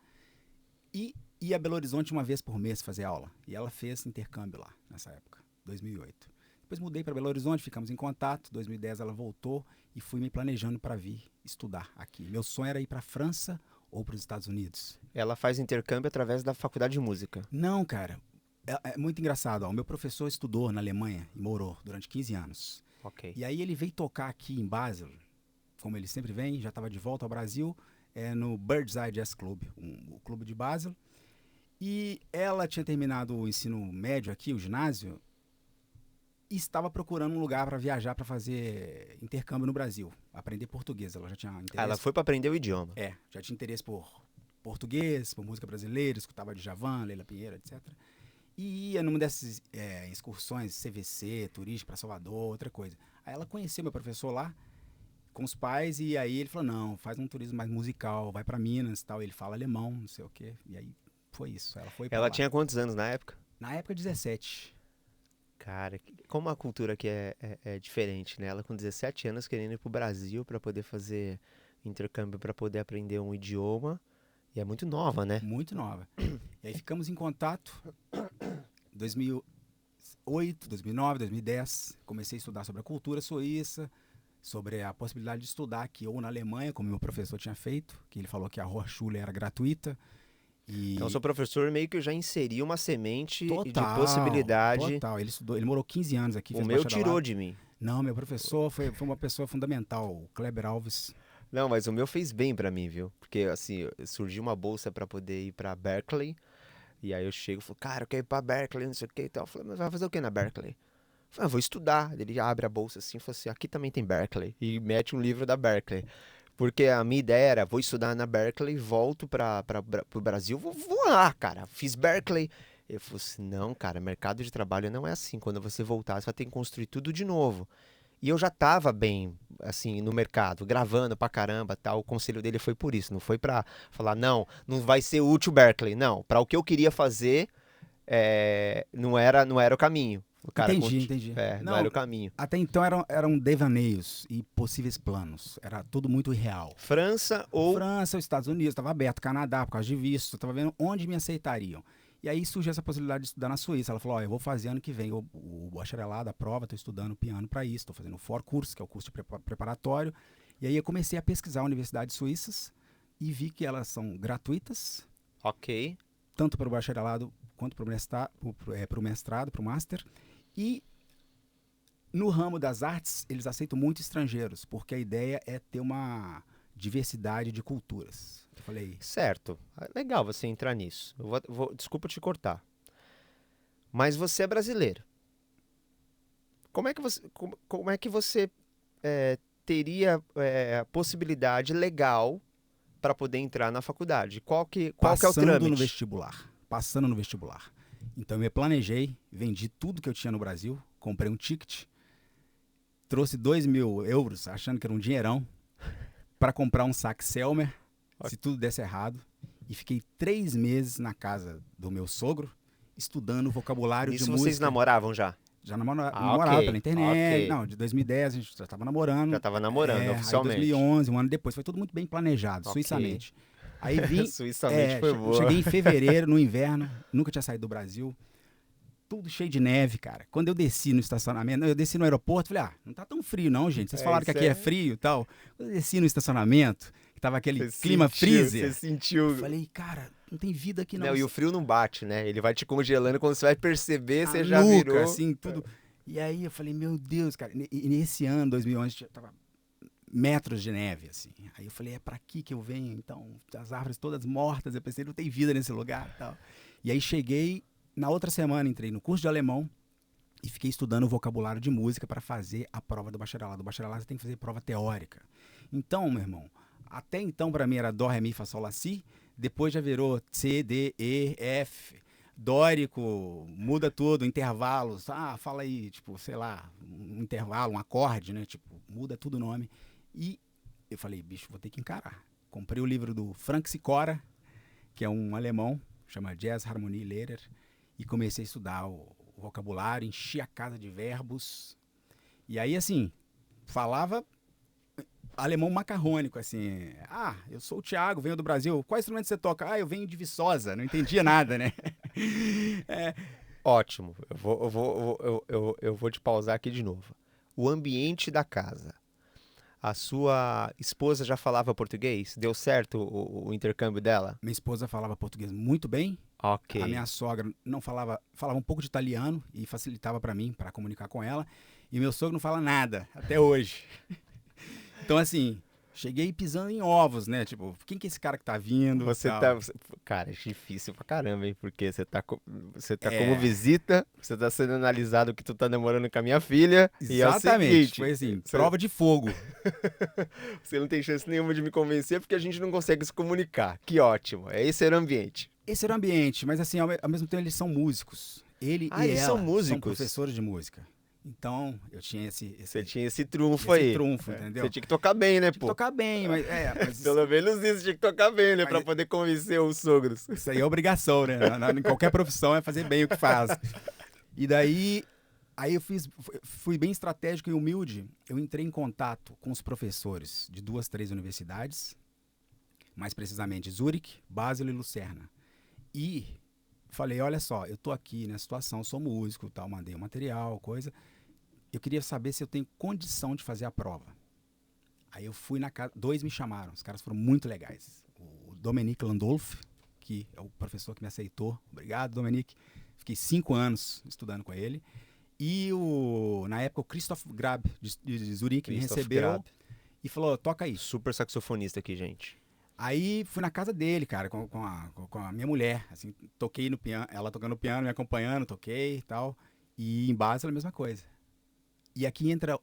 e ia a Belo Horizonte uma vez por mês fazer aula. E ela fez intercâmbio lá nessa época, 2008. Depois mudei para Belo Horizonte, ficamos em contato. Em 2010 ela voltou e fui me planejando para vir estudar aqui. Meu sonho era ir para a França ou para os Estados Unidos. Ela faz intercâmbio através da faculdade de música. Não, cara. É muito engraçado. O meu professor estudou na Alemanha e morou durante 15 anos. Ok. E aí ele veio tocar aqui em Basel, como ele sempre vem, já estava de volta ao Brasil, no Bird's Eye Jazz Club, o clube de Basel. E ela tinha terminado o ensino médio aqui, o ginásio, e estava procurando um lugar para viajar, para fazer intercâmbio no Brasil, aprender português. Ela já tinha interesse. Ela foi para aprender o idioma. Já tinha interesse por português, por música brasileira, escutava Djavan, Leila Pinheiro, etc. E ia numa dessas excursões CVC, turística para Salvador, outra coisa. Aí ela conheceu meu professor lá, com os pais, e aí ele falou, não, faz um turismo mais musical, vai para Minas e tal. Ele fala alemão, não sei o quê. E aí foi isso, ela foi pra Ela lá. tinha quantos anos na época? Na época, 17. Cara, como a cultura aqui é diferente, né? Ela com 17 anos querendo ir pro Brasil para poder fazer intercâmbio, para poder aprender um idioma. E é muito nova, né? Muito nova. E aí ficamos em contato. 2008, 2009, 2010. Comecei a estudar sobre a cultura suíça, sobre a possibilidade de estudar aqui ou na Alemanha, como meu professor tinha feito, que ele falou que a Hochschule era gratuita. Então, seu professor meio que já inseriu uma semente de Total, possibilidade. Total. Ele morou 15 anos aqui. O meu tirou de mim. Não, meu professor foi uma pessoa fundamental, o Kleber Alves. Não, mas o meu fez bem pra mim, viu? Porque, assim, surgiu uma bolsa pra poder ir pra Berkeley. E aí eu chego e falo, cara, eu quero ir pra Berkeley, não sei o que e tal. Eu falei, mas vai fazer o que na Berkeley? Eu falei, vou estudar. Ele abre a bolsa assim e fala assim, aqui também tem Berkeley. E mete um livro da Berkeley. Porque a minha ideia era, vou estudar na Berkeley, volto pro Brasil, vou lá, cara. Fiz Berkeley. Eu falei assim, não, cara, mercado de trabalho não é assim. Quando você voltar, você vai ter que construir tudo de novo. E eu já tava bem, assim, no mercado, gravando pra caramba, tal. O conselho dele foi por isso, não foi pra falar, não vai ser útil Berkeley. Não, pra o que eu queria fazer, não era o caminho. O cara Entendi. não era Não, o caminho. até então eram devaneios e possíveis planos. Era tudo muito irreal. França ou França, os Estados Unidos, estava aberto, Canadá, por causa de visto, estava vendo onde me aceitariam. E aí surgiu essa possibilidade de estudar na Suíça. Ela falou: ó, eu vou fazer ano que vem o bacharelado, a prova, estou estudando piano para isso, estou fazendo o Forkurs, que é o curso de preparatório. E aí eu comecei a pesquisar universidades suíças e vi que elas são gratuitas, ok. tanto para o bacharelado quanto para o mestrado, para o master. E no ramo das artes, eles aceitam muito estrangeiros, porque a ideia é ter uma diversidade de culturas. Eu falei, Certo. Legal você entrar nisso. Desculpa te cortar. Mas você é brasileiro. Como é que você teria a possibilidade legal para poder entrar na faculdade? Qual que é o passando no trâmite? vestibular. Passando no vestibular. Então eu me planejei, vendi tudo que eu tinha no Brasil, comprei um ticket, trouxe 2.000 euros, achando que era um dinheirão, para comprar um saque Selmer, se tudo desse errado. E fiquei 3 meses na casa do meu sogro, estudando vocabulário de Nisso vocês música. namoravam já? Já Ah, namorava pela ok, internet. ok. Não, de 2010 a gente já estava Já namorando. tava namorando Aí oficialmente. 2011, um ano depois, foi tudo muito bem planejado, Ok. suíçamente. Aí vim, Suíçamente foi boa. cheguei em fevereiro, no inverno, nunca tinha saído do Brasil, tudo cheio de neve, cara. Quando eu desci no estacionamento, eu desci no aeroporto, falei, não tá tão frio não, gente. Vocês falaram que Isso aqui é frio e tal. Quando eu desci no estacionamento, que tava aquele Você clima sentiu, freezer, você sentiu. eu falei, cara, não tem vida aqui não. Não, e o frio não bate, né? Ele vai te congelando. Quando você vai perceber, A você já nuca, virou. assim, tudo. E aí eu falei, meu Deus, cara. E nesse ano, 2011, tava metros de neve, assim. Aí eu falei, é pra aqui que eu venho, então, as árvores todas mortas, eu pensei, não tem vida nesse lugar e tal. E aí cheguei, na outra semana entrei no curso de alemão e fiquei estudando o vocabulário de música para fazer a prova do bacharelado. O bacharelado você tem que fazer prova teórica. Então, meu irmão, até então para mim era dó, ré, mi, fá, sol, lá, si, depois já virou C, D, E, F, dórico, muda tudo, intervalos, fala aí, tipo, sei lá, um intervalo, um acorde, né, tipo, muda tudo o nome. E eu falei, bicho, vou ter que encarar. Comprei o livro do Frank Sikora, que é um alemão, chama Jazz Harmonie Lehrer, e comecei a estudar o vocabulário, enchi a casa de verbos. E aí, assim, falava alemão macarrônico, assim. Eu sou o Thiago, venho do Brasil. Qual instrumento você toca? Eu venho de Viçosa. Não entendia nada, né? Ótimo. Eu vou te pausar aqui de novo. O ambiente da casa. A sua esposa já falava português? Deu certo o intercâmbio dela? Minha esposa falava português muito bem. Ok. A minha sogra não falava um pouco de italiano e facilitava para mim, para comunicar com ela. E meu sogro não fala nada, até hoje. Então, assim, cheguei pisando em ovos, né? Tipo, quem que é esse cara que tá vindo? Você Tal. tá. Cara, é difícil pra caramba, hein? Porque você tá como visita, você tá sendo analisado que tu tá namorando com a minha filha. E é o Exatamente. Foi seguinte: assim, você, prova de fogo. você não tem chance nenhuma de me convencer porque a gente não consegue se comunicar. Que ótimo. Esse era o ambiente. Esse era o ambiente, mas assim, ao mesmo tempo eles são músicos. Ele Ah, e eles são ela são músicos. professores de música. Então, eu tinha Você tinha esse trunfo esse aí. trunfo, Você entendeu? tinha que tocar bem, né, Tinha que pô? tocar bem, mas Pelo menos isso, tinha que tocar bem, né? Pra mas poder convencer os sogros. isso aí é obrigação, né? Em qualquer profissão é fazer bem o que faz. E daí, aí fui bem estratégico e humilde. Eu entrei em contato com os professores de 2, 3 universidades, mais precisamente Zurich, Basel e Lucerna. E falei, olha só, eu tô aqui nessa situação, sou músico, tal, mandei o material, coisa. Eu queria saber se eu tenho condição de fazer a prova. Aí eu fui na casa, 2 me chamaram, os caras foram muito legais. O Dominique Landolf, que é o professor que me aceitou, obrigado, Dominique. Fiquei 5 anos estudando com ele. E na época, o Christoph Grab, de Zurique, me Christoph recebeu Grab. e falou, toca aí. Super saxofonista aqui, gente. Aí fui na casa dele, cara, com a minha mulher, assim, toquei no piano, ela tocando piano, me acompanhando, toquei e tal. E em Basel a mesma coisa. E aqui entra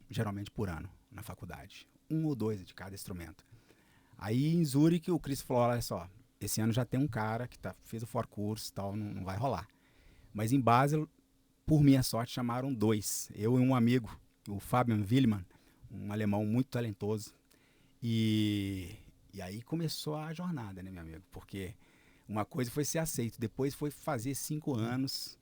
geralmente por ano, na faculdade. 1 ou 2 de cada instrumento. Aí em Zurique o Chris falou, olha só, esse ano já tem um cara que fez o Forkurs e tal, não vai rolar. Mas em Basel, por minha sorte, chamaram 2. Eu e um amigo, o Fabian Willemann, um alemão muito talentoso. E aí começou a jornada, né, meu amigo? Porque Uma coisa foi ser aceito, depois foi fazer 5 anos.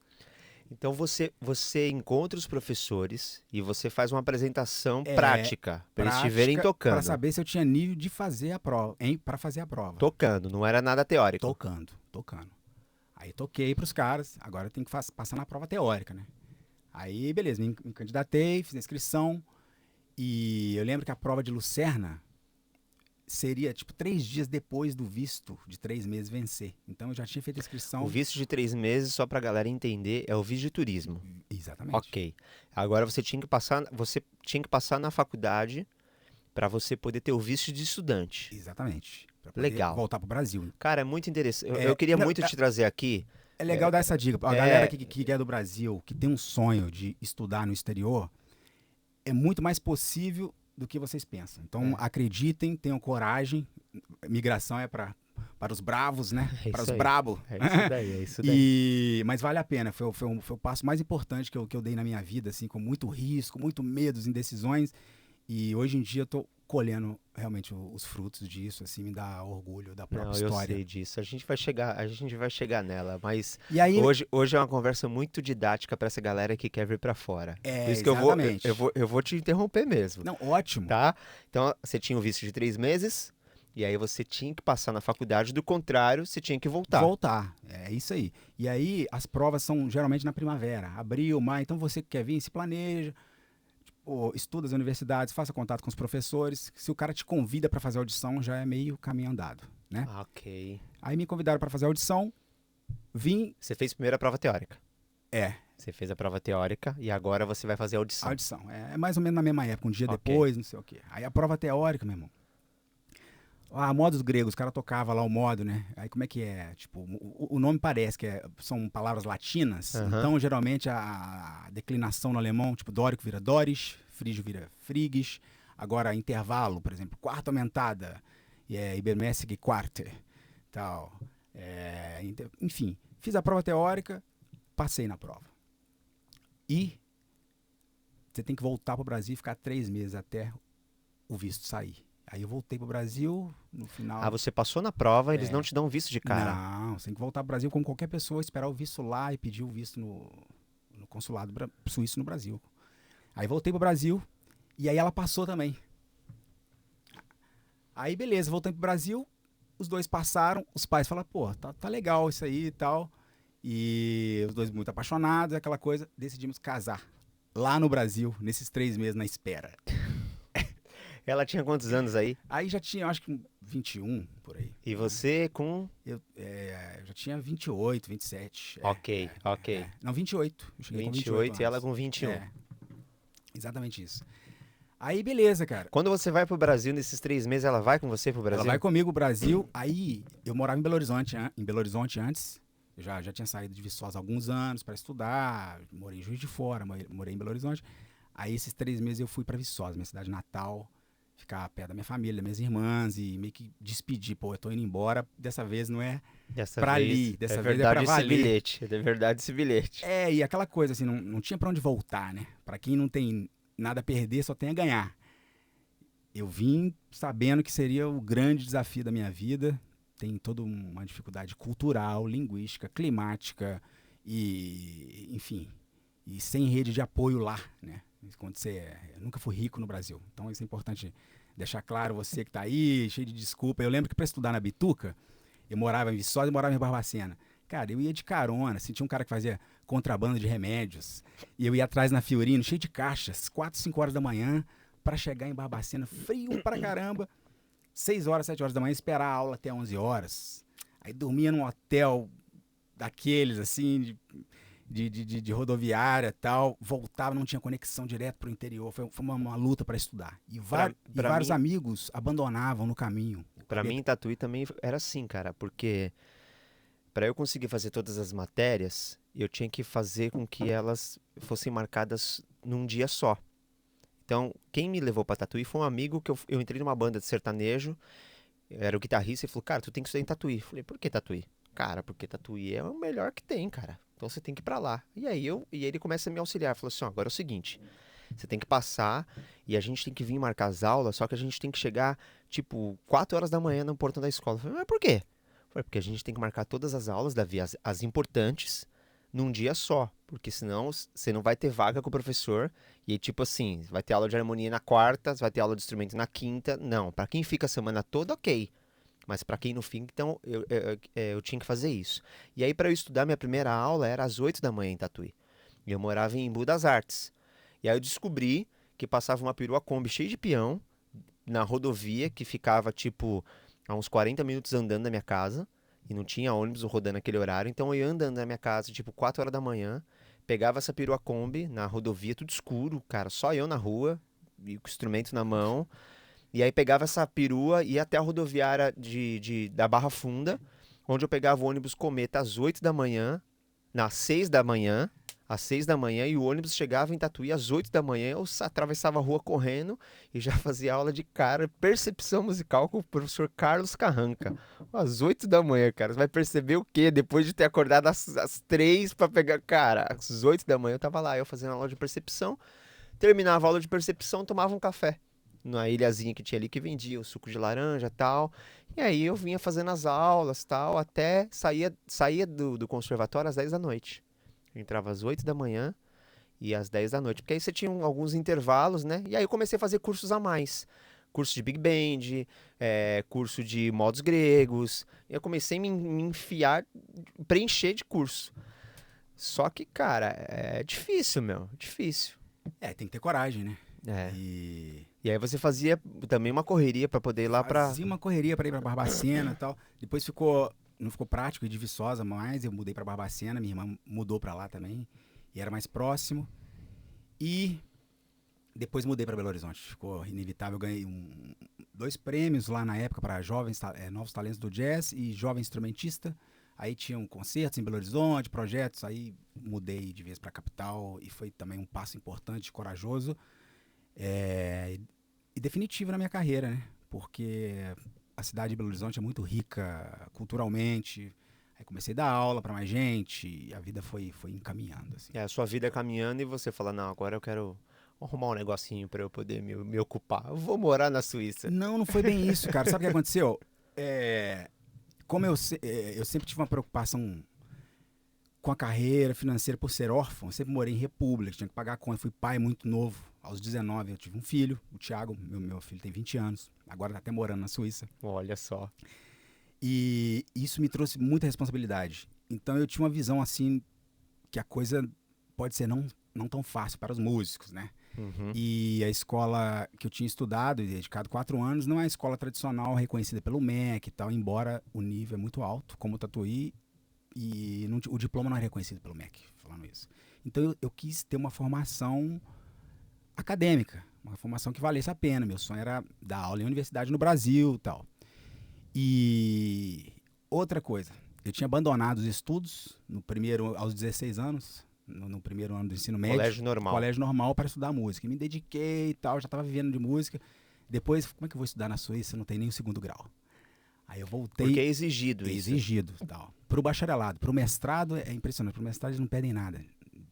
Então você encontra os professores e você faz uma apresentação É, prática para eles te verem para tocando. saber se eu tinha nível de fazer a prova, hein? Para fazer a prova. Tocando, não era nada teórico. Tocando. Aí toquei pros caras, agora eu tenho que passar na prova teórica, né? Aí, beleza, me candidatei, fiz a inscrição e eu lembro que a prova de Lucerna seria, tipo, 3 dias depois do visto de 3 meses vencer. Então eu já tinha feito a O inscrição. visto de 3 meses, só pra galera entender, é o visto de turismo. Exatamente. Ok. Agora você tinha que passar na faculdade para você poder ter o visto de estudante. Exatamente. Pra poder Legal. voltar pro Brasil. Cara, é muito interessante. Eu, É, eu queria não, muito te trazer aqui. é legal dar essa dica. A galera É, que é do Brasil, que tem um sonho de estudar no exterior, é muito mais possível do que vocês pensam. Então, É. acreditem, tenham coragem. Migração é para os bravos, né? É Para isso os aí. brabos. É isso daí, é isso daí. Mas vale a pena. Foi o passo mais importante que eu dei na minha vida, assim, com muito risco, muito medos, indecisões. E hoje em dia eu tô colhendo realmente os frutos disso, assim, me dá orgulho da própria Não, eu história. sei disso. A gente vai chegar nela, mas E aí, hoje é uma conversa muito didática para essa galera que quer vir para fora. Por isso que exatamente. eu vou te interromper mesmo, Não, ótimo. tá? Então, você tinha o visto de 3 meses e aí você tinha que passar na faculdade, do contrário, você tinha que voltar. Voltar, é isso aí. E aí, as provas são geralmente na primavera, abril, maio. Então, você que quer vir, se planeja, tipo, estuda as universidades, faça contato com os professores. Se o cara te convida para fazer audição, já é meio caminho andado, né? Ok. Aí me convidaram para fazer audição, vim, Você fez primeiro a prova teórica. é, Você fez a prova teórica e agora você vai fazer a audição. audição. É mais ou menos na mesma época, um dia Ok. depois, não sei o quê. Aí a prova teórica, meu irmão. Ah, modos gregos, os caras tocavam lá o modo, né? Aí como é que é? Tipo, o nome parece que são palavras latinas. Aham. Então, geralmente, a declinação no alemão, tipo, dórico vira doris, frígio vira frigis. Agora, intervalo, por exemplo, quarta aumentada, ibermäßige quarte, tal. Enfim, fiz a prova teórica, passei na prova. E você tem que voltar pro Brasil e ficar 3 meses até o visto sair. Aí eu voltei pro Brasil, no final... Ah, você passou na prova, eles não te dão visto de cara. Não, você tem que voltar pro Brasil como qualquer pessoa, esperar o visto lá e pedir o visto no consulado suíço no Brasil. Aí voltei pro Brasil e aí ela passou também. Aí beleza, voltei pro Brasil, os dois passaram, os pais falaram, pô, tá legal isso aí e tal. E os dois muito apaixonados, aquela coisa, decidimos casar. Lá no Brasil, nesses 3 meses na espera. Ela tinha quantos anos aí? Aí já tinha, acho que 21, por aí. E você com... Eu já tinha 28, 27. Ok. Não, 28. Eu cheguei com 28 e ela anos. com 21. Exatamente isso. Aí, beleza, cara. Quando você vai pro Brasil nesses 3 meses, ela vai com você pro Brasil? Ela vai comigo pro Brasil. Aí, eu morava em Belo Horizonte antes. Eu já tinha saído de Viçosa há alguns anos para estudar. Morei em Juiz de Fora, morei em Belo Horizonte. Aí, esses 3 meses eu fui para Viçosa, minha cidade natal. Ficar perto da minha família, das minhas irmãs e meio que despedir. Pô, eu tô indo embora. Dessa vez não é Dessa pra vez, ali. Dessa é vez é verdade pra esse valer. bilhete. É verdade esse bilhete. E aquela coisa assim, não tinha pra onde voltar, né? Pra quem não tem nada a perder, só tem a ganhar. Eu vim sabendo que seria o grande desafio da minha vida. Tem toda uma dificuldade cultural, linguística, climática e, enfim, e sem rede de apoio lá, né? Quando eu nunca fui rico no Brasil. Então isso é importante deixar claro, você que tá aí, cheio de desculpa. Eu lembro que para estudar na Bituca, eu morava em Viçosa e morava em Barbacena. Cara, eu ia de carona, assim, tinha um cara que fazia contrabando de remédios. E eu ia atrás na Fiorino, cheio de caixas, 4, 5 horas da manhã, para chegar em Barbacena, frio pra caramba. 6 horas, 7 horas da manhã, esperar a aula até 11 horas. Aí dormia num hotel daqueles, assim, de rodoviária e tal. Voltava, não tinha conexão direto pro interior. Foi uma luta para estudar. E vários mim- amigos abandonavam no caminho. Pra mim, Tatuí também era assim, cara, porque pra eu conseguir fazer todas as matérias, eu tinha que fazer com que elas fossem marcadas num dia só. Então, quem me levou pra Tatuí foi um amigo que eu entrei numa banda de sertanejo, era o guitarrista, e falou, cara, tu tem que estudar em Tatuí. Eu falei, por que Tatuí? Cara, porque Tatuí é o melhor que tem, cara. Então você tem que ir pra lá. E aí ele começa a me auxiliar, falou assim, ó, agora é o seguinte, você tem que passar e a gente tem que vir marcar as aulas, só que a gente tem que chegar, tipo, 4 horas da manhã no portão da escola. Eu falei, mas por quê? Falei, porque a gente tem que marcar todas as aulas, Davi, as importantes, num dia só. Porque senão você não vai ter vaga com o professor. E aí, tipo assim, vai ter aula de harmonia na quarta, vai ter aula de instrumento na quinta. Não, pra quem fica a semana toda, ok. Mas pra quem não fica, então eu tinha que fazer isso. E aí, pra eu estudar, minha primeira aula era às 8 da manhã em Tatuí. E eu morava em Embu das Artes. E aí eu descobri que passava uma perua Kombi cheia de peão na rodovia, que ficava, tipo, a uns 40 minutos andando da minha casa. E não tinha ônibus rodando naquele horário. Então eu ia andando na minha casa, tipo, 4 horas da manhã. Pegava essa perua Kombi na rodovia, tudo escuro, cara. Só eu na rua, e com o instrumento na mão. E aí pegava essa perua e ia até a rodoviária da Barra Funda, onde eu pegava o ônibus Cometa às 8 da manhã, às 6 da manhã, às 6 da manhã, e o ônibus chegava em Tatuí às 8 da manhã, eu atravessava a rua correndo e já fazia aula de cara, percepção musical com o professor Carlos Carranca. Às 8 da manhã, cara, você vai perceber o quê? Depois de ter acordado às 3 pra pegar, cara, às 8 da manhã eu tava lá, eu fazendo aula de percepção, terminava a aula de percepção, tomava um café na ilhazinha que tinha ali que vendia o suco de laranja e tal. E aí eu vinha fazendo as aulas tal, até saía do conservatório às 10 da noite. Eu entrava às 8 da manhã e às 10 da noite. Porque aí você tinha alguns intervalos, né? E aí eu comecei a fazer cursos a mais. Curso de Big Band, curso de modos gregos. E eu comecei a me enfiar, preencher de curso. Só que, cara, é difícil, meu. Difícil. Tem que ter coragem, né? É. E E aí você fazia também uma correria pra poder ir lá pra. fazia uma correria para ir para Barbacena e tal. Depois não ficou prático e de Viçosa mais. Eu mudei para Barbacena, minha irmã mudou para lá também e era mais próximo. E depois mudei para Belo Horizonte. Ficou inevitável. Eu ganhei 2 prêmios lá na época para novos talentos do jazz e jovem instrumentista. Aí tinham concertos em Belo Horizonte, projetos. Aí mudei de vez para a capital e foi também um passo importante, corajoso. E definitivo na minha carreira, né? Porque a cidade de Belo Horizonte é muito rica culturalmente. Aí comecei a dar aula para mais gente e a vida foi encaminhando, assim. A sua vida caminhando e você fala, não, agora eu quero arrumar um negocinho pra eu poder me ocupar. Eu vou morar na Suíça. Não foi bem isso, cara. Sabe o que aconteceu? Como eu sempre tive uma preocupação com a carreira financeira por ser órfão, eu sempre morei em república, tinha que pagar a conta. Fui pai muito novo. Aos 19 eu tive um filho, o Thiago, meu filho tem 20 anos, agora tá até morando na Suíça. Olha só. E isso me trouxe muita responsabilidade. Então eu tinha uma visão assim, que a coisa pode ser não tão fácil para os músicos, né? Uhum. E a escola que eu tinha estudado e dedicado 4 anos não é a escola tradicional reconhecida pelo MEC e tal, embora o nível é muito alto, como o Tatuí, e o diploma não é reconhecido pelo MEC, falando isso. Então eu quis ter uma formação acadêmica, uma formação que valesse a pena. Meu sonho era dar aula em universidade no Brasil e tal. E outra coisa, eu tinha abandonado os estudos aos 16 anos, no primeiro ano do ensino médio. Colégio normal para estudar música. E me dediquei e tal, já estava vivendo de música. Depois, como é que eu vou estudar na Suíça? Não tem nem o 2º grau. Aí eu voltei. Porque é exigido isso. Exigido e tal. Para o bacharelado. Para o mestrado é impressionante. Para o mestrado eles não pedem nada.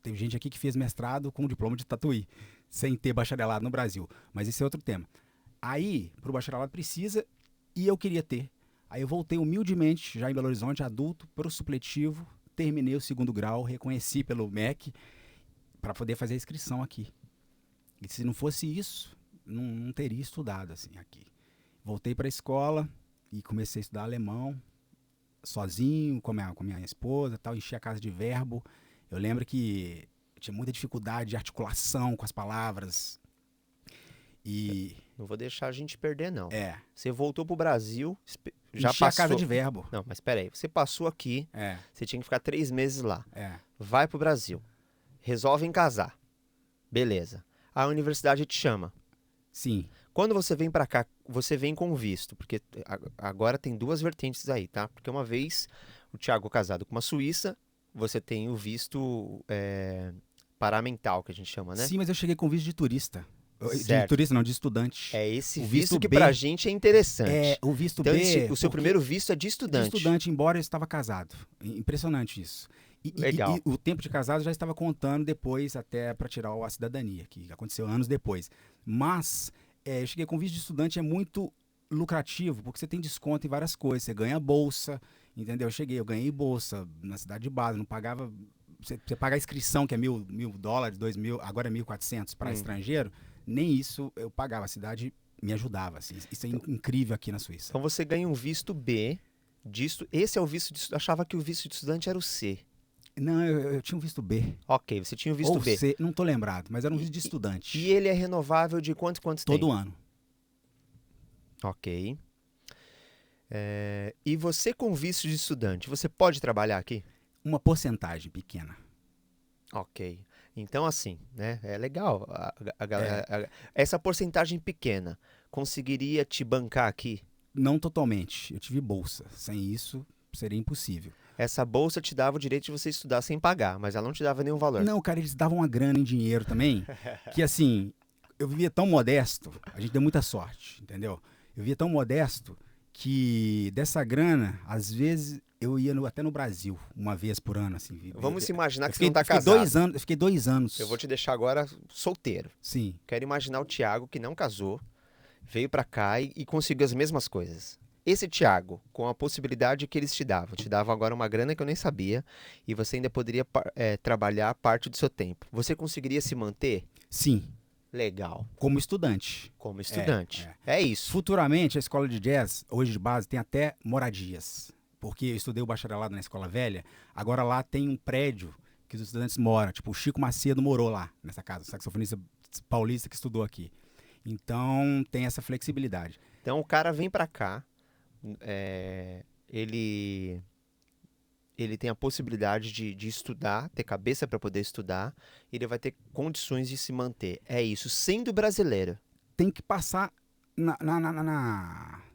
Tem gente aqui que fez mestrado com diploma de Tatuí, sem ter bacharelado no Brasil. Mas esse é outro tema. Aí, para o bacharelado precisa, e eu queria ter. Aí eu voltei humildemente, já em Belo Horizonte, adulto, para o supletivo, terminei o 2º grau, reconheci pelo MEC, para poder fazer a inscrição aqui. E se não fosse isso, não teria estudado assim aqui. Voltei para a escola e comecei a estudar alemão, sozinho, com minha esposa, tal, enchi a casa de verbo. Eu lembro que eu tinha muita dificuldade de articulação com as palavras. E não vou deixar a gente perder, não. É. Você voltou pro Brasil, já enchi a passou. casa de verbo. Não, mas peraí. Você passou aqui, você tinha que ficar 3 meses lá. Vai pro Brasil. Resolvem casar. Beleza. A universidade te chama. Sim. Quando você vem pra cá, você vem com visto. Porque agora tem 2 vertentes aí, tá? Porque uma vez o Thiago casado com uma suíça, você tem o visto paramental, que a gente chama, né? Sim, mas eu cheguei com visto de turista. Certo. De turista não, de estudante. É esse O visto que B, pra gente é interessante. O visto Então, B... o seu primeiro visto é de estudante. De estudante, embora eu estava casado. Impressionante isso. Legal. E o tempo de casado já estava contando depois até para tirar a cidadania, que aconteceu anos depois. Mas eu cheguei com visto de estudante, é muito lucrativo, porque você tem desconto em várias coisas. Você ganha bolsa, entendeu? Eu ganhei bolsa na cidade de Basel, não pagava... Você paga a inscrição, que é $1.000, 2.000, agora é 1.400 para estrangeiro, nem isso eu pagava, a cidade me ajudava, assim. Isso é incrível aqui na Suíça. Então você ganha um visto B, esse é o visto de estudante, achava que o visto de estudante era o C. Não, eu tinha um visto B. Ok, você tinha o visto Ou B. C, não tô lembrado, mas era um visto de estudante. E ele é renovável de quantos tempos? Todo ano. Ok. E você com visto de estudante, você pode trabalhar aqui? Uma porcentagem pequena. Ok. Então, assim, né? É legal. Essa porcentagem pequena conseguiria te bancar aqui? Não totalmente. Eu tive bolsa. Sem isso, seria impossível. Essa bolsa te dava o direito de você estudar sem pagar, mas ela não te dava nenhum valor. Não, cara, eles davam uma grana em dinheiro também, que assim, eu vivia tão modesto, a gente deu muita sorte, entendeu? Eu vivia tão modesto que dessa grana, às vezes, eu ia até no Brasil, uma vez por ano, assim. Vamos imaginar que você fiquei, não tá fiquei casado. 2 anos, eu fiquei 2 anos. Eu vou te deixar agora solteiro. Sim. Quero imaginar o Thiago que não casou, veio pra cá e conseguiu as mesmas coisas. Esse Thiago, com a possibilidade que eles te davam agora uma grana que eu nem sabia, e você ainda poderia trabalhar parte do seu tempo. Você conseguiria se manter? Sim. Legal. Como estudante. Como estudante. É isso. Futuramente, a escola de jazz, hoje de base, tem até moradias. Porque eu estudei o bacharelado na escola velha, agora lá tem um prédio que os estudantes moram. Tipo, o Chico Macedo morou lá, nessa casa, o saxofonista paulista que estudou aqui. Então, tem essa flexibilidade. Então, o cara vem pra cá, ele tem a possibilidade de estudar, ter cabeça para poder estudar, e ele vai ter condições de se manter. É isso, sendo brasileiro. Tem que passar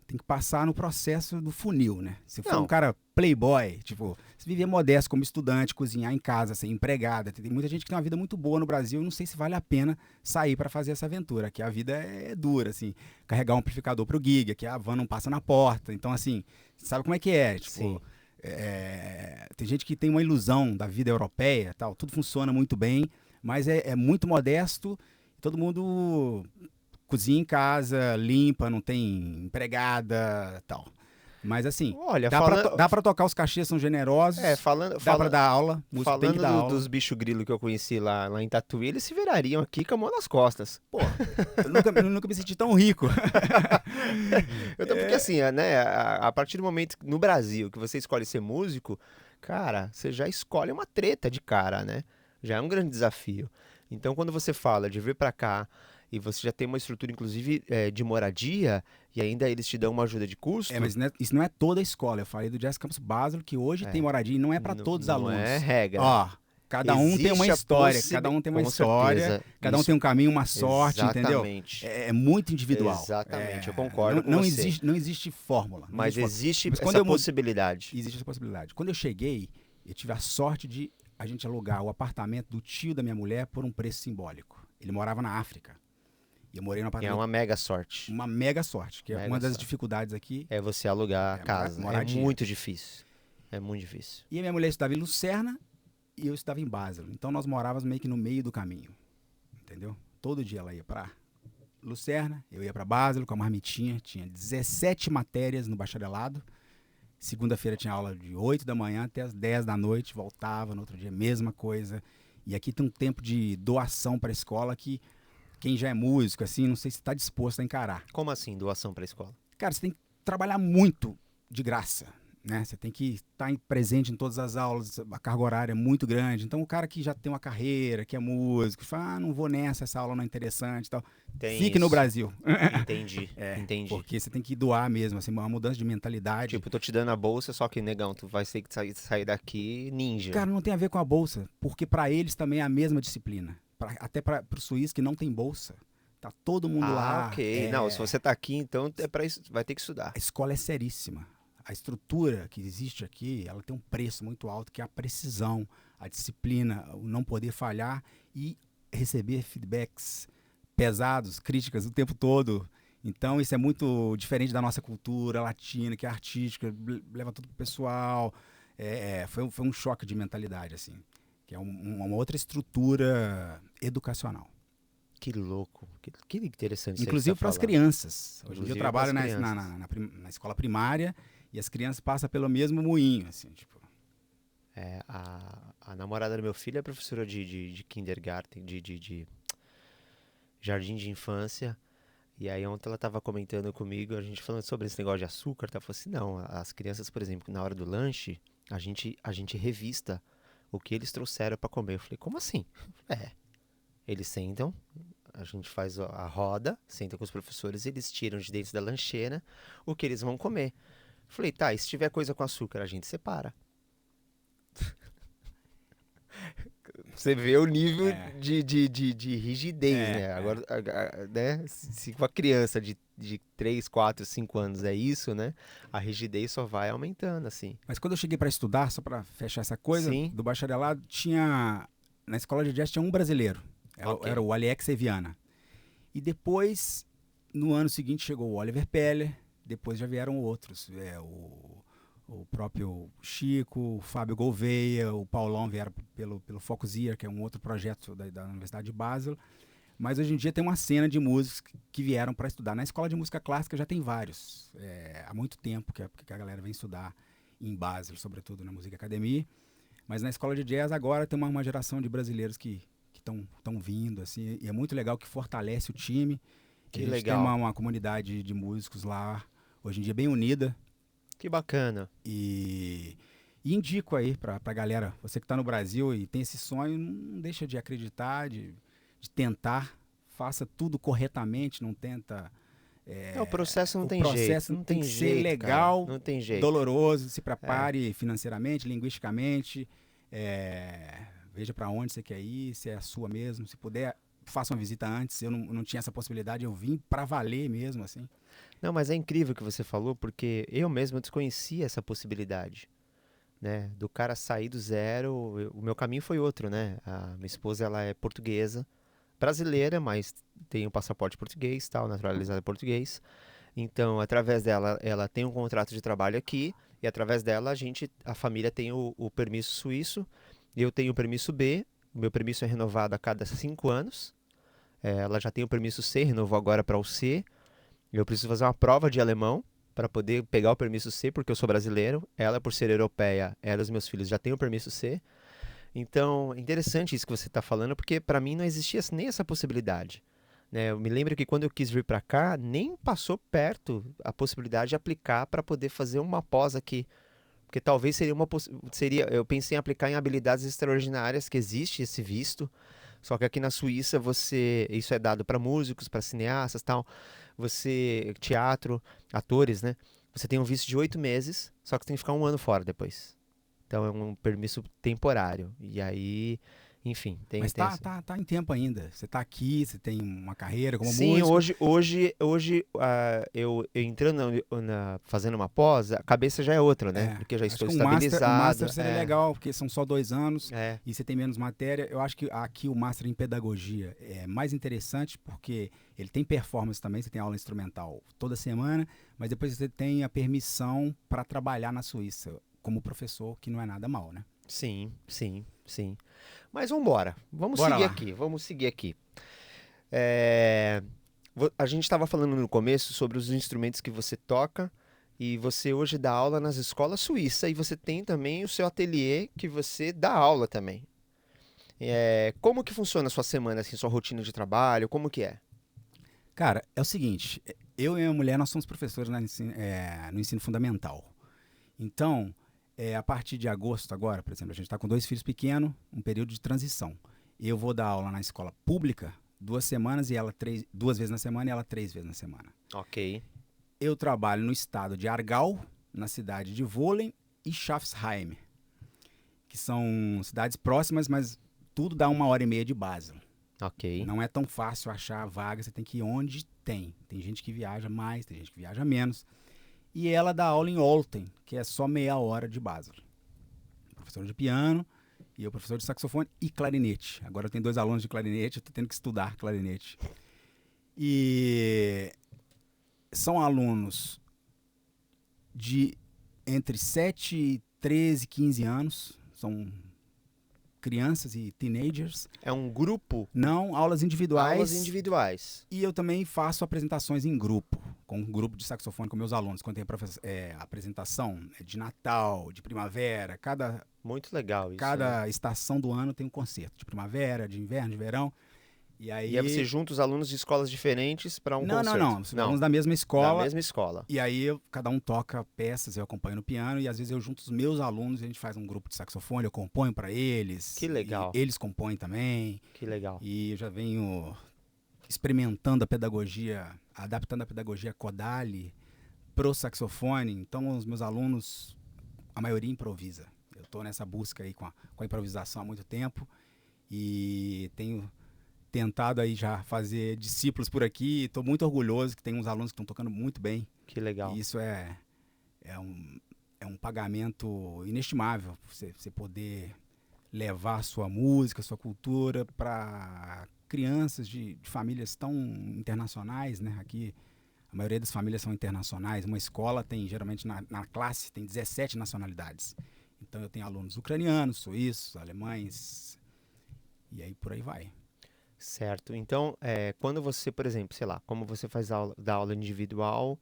tem que passar no processo do funil, né? Se for um cara playboy, tipo, se viver modesto como estudante, cozinhar em casa, ser empregada, tem muita gente que tem uma vida muito boa no Brasil, não sei se vale a pena sair para fazer essa aventura, que a vida é dura, assim, carregar um amplificador pro gig, que a van não passa na porta, então assim, sabe como é que é, tipo, tem gente que tem uma ilusão da vida europeia, tal, tudo funciona muito bem, mas é muito modesto, todo mundo cozinha em casa, limpa, não tem empregada, tal. Mas assim, olha, dá pra tocar, os cachês são generosos, dá pra dar aula, música tem que dar aula. Dos bichos grilo que eu conheci lá em Tatuí, eles se virariam aqui com a mão nas costas. Pô, eu nunca me senti tão rico. Porque assim, né, a partir do momento no Brasil que você escolhe ser músico, cara, você já escolhe uma treta de cara, né? Já é um grande desafio. Então, quando você fala de vir pra cá, e você já tem uma estrutura, inclusive, de moradia, e ainda eles te dão uma ajuda de custo. Mas isso não é toda a escola. Eu falei do Jazz Campus Basel, que hoje tem moradia e não é para todos os alunos. Não é regra. Ó, cada um tem uma história, cada um tem uma história, cada um tem um caminho, uma sorte, entendeu? É muito individual. Exatamente, eu concordo com você. Não existe fórmula. Mas existe essa possibilidade. Existe essa possibilidade. Quando eu cheguei, eu tive a sorte de a gente alugar o apartamento do tio da minha mulher por um preço simbólico. Ele morava na África. E eu morei no apartamento. Que é uma mega sorte. Uma mega sorte, que é uma das dificuldades aqui. É você alugar a casa. Moradia. É muito difícil. É muito difícil. E a minha mulher estudava em Lucerna e eu estudava em Basel. Então nós morávamos meio que no meio do caminho. Entendeu? Todo dia ela ia para Lucerna, eu ia para Basel com a marmitinha. Tinha 17 matérias no bacharelado. Segunda-feira tinha aula de 8 da manhã até as 10 da noite. Voltava no outro dia, mesma coisa. E aqui tem um tempo de doação para a escola que quem já é músico, assim, não sei se está disposto a encarar. Como assim, doação para a escola? Cara, você tem que trabalhar muito de graça, né? Você tem que estar presente em todas as aulas, a carga horária é muito grande. Então, o cara que já tem uma carreira, que é músico, fala, não vou nessa, essa aula não é interessante e tal. Fique no Brasil. Entendi, entendi. Porque você tem que doar mesmo, assim, uma mudança de mentalidade. Tipo, tô te dando a bolsa, só que, negão, tu vai ter que sair daqui ninja. Cara, não tem a ver com a bolsa, porque para eles também é a mesma disciplina. Até para o suíço que não tem bolsa. Tá todo mundo lá. Ok. Não, se você tá aqui, então vai ter que estudar. A escola é seríssima. A estrutura que existe aqui, ela tem um preço muito alto, que é a precisão, a disciplina, o não poder falhar e receber feedbacks pesados, críticas o tempo todo. Então, isso é muito diferente da nossa cultura latina, que é artística, leva tudo pro pessoal. Foi um choque de mentalidade, assim. Que é uma outra estrutura educacional. Que louco, que interessante. Inclusive para as crianças. Hoje em dia eu trabalho na escola primária E as crianças passam pelo mesmo moinho, assim, tipo. A namorada do meu filho é professora de kindergarten, de jardim de infância. E aí ontem ela tava comentando comigo, a gente falando sobre esse negócio de açúcar, ela falou assim, não, as crianças, por exemplo, na hora do lanche, a gente revista o que eles trouxeram pra comer. Eu falei, como assim? É, eles sentam, a gente faz a roda, senta com os professores, eles tiram de dentro da lancheira o que eles vão comer. Eu falei, tá, e se tiver coisa com açúcar, a gente separa. Você vê o nível É, de rigidez, é, né? é. Agora, né? Se com a criança de 3, 4, 5 anos é isso, né? A rigidez só vai aumentando, assim. Mas quando eu cheguei para estudar, só para fechar essa coisa, Sim, do bacharelado, tinha. Na escola de jazz tinha um brasileiro. ok. Era o Alex Eviana. E depois, no ano seguinte, chegou o Oliver Peller. Depois já vieram outros. O próprio Chico, o Fábio Gouveia, o Paulão vieram pelo Focus Year, que é um outro projeto da Universidade de Basel. Mas hoje em dia tem uma cena de músicos que vieram para estudar. Na escola de música clássica já tem vários. Há muito tempo que a galera vem estudar em Basel, sobretudo na Música Academia. Mas na escola de jazz agora tem uma geração de brasileiros que estão vindo, assim, e é muito legal que fortalece o time. E a Que gente tem legal. uma comunidade de músicos lá, hoje em dia bem unida. Que bacana. E, e indico aí pra galera, você que tá no Brasil e tem esse sonho, não deixa de acreditar, de tentar, faça tudo corretamente, não tenta. O processo não O tem jeito. processo Não tem tem que ser jeito, cara. legal, Não tem jeito. doloroso, se É. prepare financeiramente, linguisticamente, veja para onde você quer ir, se é a sua mesmo, se puder, faça uma visita antes. Eu não tinha essa possibilidade, eu vim para valer mesmo, assim. Não, mas é incrível o que você falou, porque eu mesmo desconhecia essa possibilidade, né? Do cara sair do zero. O meu caminho foi outro, né? A minha esposa, ela é portuguesa, brasileira, mas tem um passaporte português, tal, naturalizada português. Então, através dela, ela tem um contrato de trabalho aqui, e através dela a família tem o permisso suíço, e eu tenho o permisso B. O meu permisso é renovado a cada 5 anos. Ela já tem o permisso C, renovou agora para o C. Eu preciso fazer uma prova de alemão para poder pegar o permisso C, porque eu sou brasileiro. Ela, por ser europeia, ela e os meus filhos já têm o permisso C. Então, é interessante isso que você está falando, porque para mim não existia nem essa possibilidade, né? Eu me lembro que quando eu quis vir para cá, nem passou perto a possibilidade de aplicar para poder fazer uma pós aqui. Porque talvez eu pensei em aplicar em habilidades extraordinárias, que existe esse visto, só que aqui na Suíça isso é dado para músicos, para cineastas, tal. Teatro, atores, né? Você tem um visto de 8 meses, só que você tem que ficar um ano fora depois. Então é um permisso temporário. E aí, enfim, tem, Mas tem tá em tempo ainda. Você tá aqui, você tem uma carreira como Sim, músico. hoje eu entrando fazendo uma pós, a cabeça já é outra, né? Porque eu já Acho estou que um master estabilizado. seria legal, porque são só 2 anos É, e você tem menos matéria. Eu acho que aqui o master em pedagogia é mais interessante porque ele tem performance também, você tem aula instrumental toda semana, mas depois você tem a permissão para trabalhar na Suíça como professor, que não é nada mal, né? sim, sim, sim. Mas vamos embora. Vamos Bora seguir lá. aqui, vamos seguir aqui. É, a gente estava falando no começo sobre os instrumentos que você toca e você hoje dá aula nas escolas suíças e você tem também o seu ateliê que você dá aula também. Como que funciona a sua semana, assim, sua rotina de trabalho? Como que é? Cara, é o seguinte, eu e minha mulher, nós somos professores no ensino fundamental. Então, a partir de agosto agora, por exemplo, a gente está com 2 filhos pequenos, um período de transição. Eu vou dar aula na escola pública 2 semanas e ela 2 vezes na semana e ela 3 vezes na semana. Ok. Eu trabalho no estado de Aargau, na cidade de Wohlen e Schaffhausen, que são cidades próximas, mas tudo dá 1h30 de Basel. Ok. Não é tão fácil achar vaga, você tem que ir onde tem. Tem gente que viaja mais, tem gente que viaja menos. E ela dá aula em Olten, que é só meia hora de Basel. Professor de piano e eu professor de saxofone e clarinete. Agora eu tenho 2 alunos de clarinete, eu estou tendo que estudar clarinete. E são alunos de entre 7, 13, 15 anos. São crianças e teenagers. É um grupo, Não, aulas individuais. aulas individuais. E eu também faço apresentações em grupo. com um grupo de saxofone com meus alunos. Quando tem apresentação de Natal, de primavera, Muito legal isso, né? cada estação do ano tem um concerto. De primavera, de inverno, de verão. E E aí você junta os alunos de escolas diferentes para um concerto? Não. São alunos da mesma escola. Da mesma escola. E aí cada um toca peças, eu acompanho no piano. E às vezes eu junto os meus alunos e a gente faz um grupo de saxofone, eu componho para eles. Que legal. E eles compõem também. Que legal. E eu já venho experimentando a pedagogia, adaptando a pedagogia Kodály pro saxofone. Então os meus alunos, a maioria improvisa. Eu estou nessa busca aí com a improvisação há muito tempo. E tenho tentado aí já fazer discípulos por aqui. Estou muito orgulhoso que tem uns alunos que estão tocando muito bem. Que legal. E isso é um pagamento inestimável. Você poder levar sua música, sua cultura para crianças de famílias tão internacionais, né? Aqui a maioria das famílias são internacionais. Uma escola tem, geralmente na classe, tem 17 nacionalidades. Então eu tenho alunos ucranianos, suíços, alemães, e aí por aí vai. Certo. Então, quando você, por exemplo, sei lá, como você dá aula individual,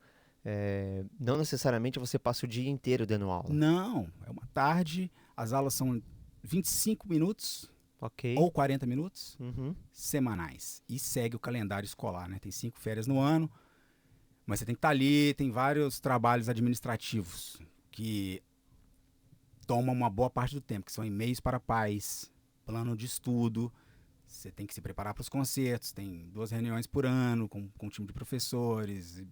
não necessariamente você passa o dia inteiro dando aula. Não, é uma tarde, as aulas são 25 minutos Ok. ou 40 minutos Uhum. semanais. E segue o calendário escolar, né? Tem 5 férias no ano, mas você tem que estar ali, tem vários trabalhos administrativos que tomam uma boa parte do tempo, que são e-mails para pais, plano de estudo. Você tem que se preparar para os concertos, tem 2 reuniões por ano com um time de professores.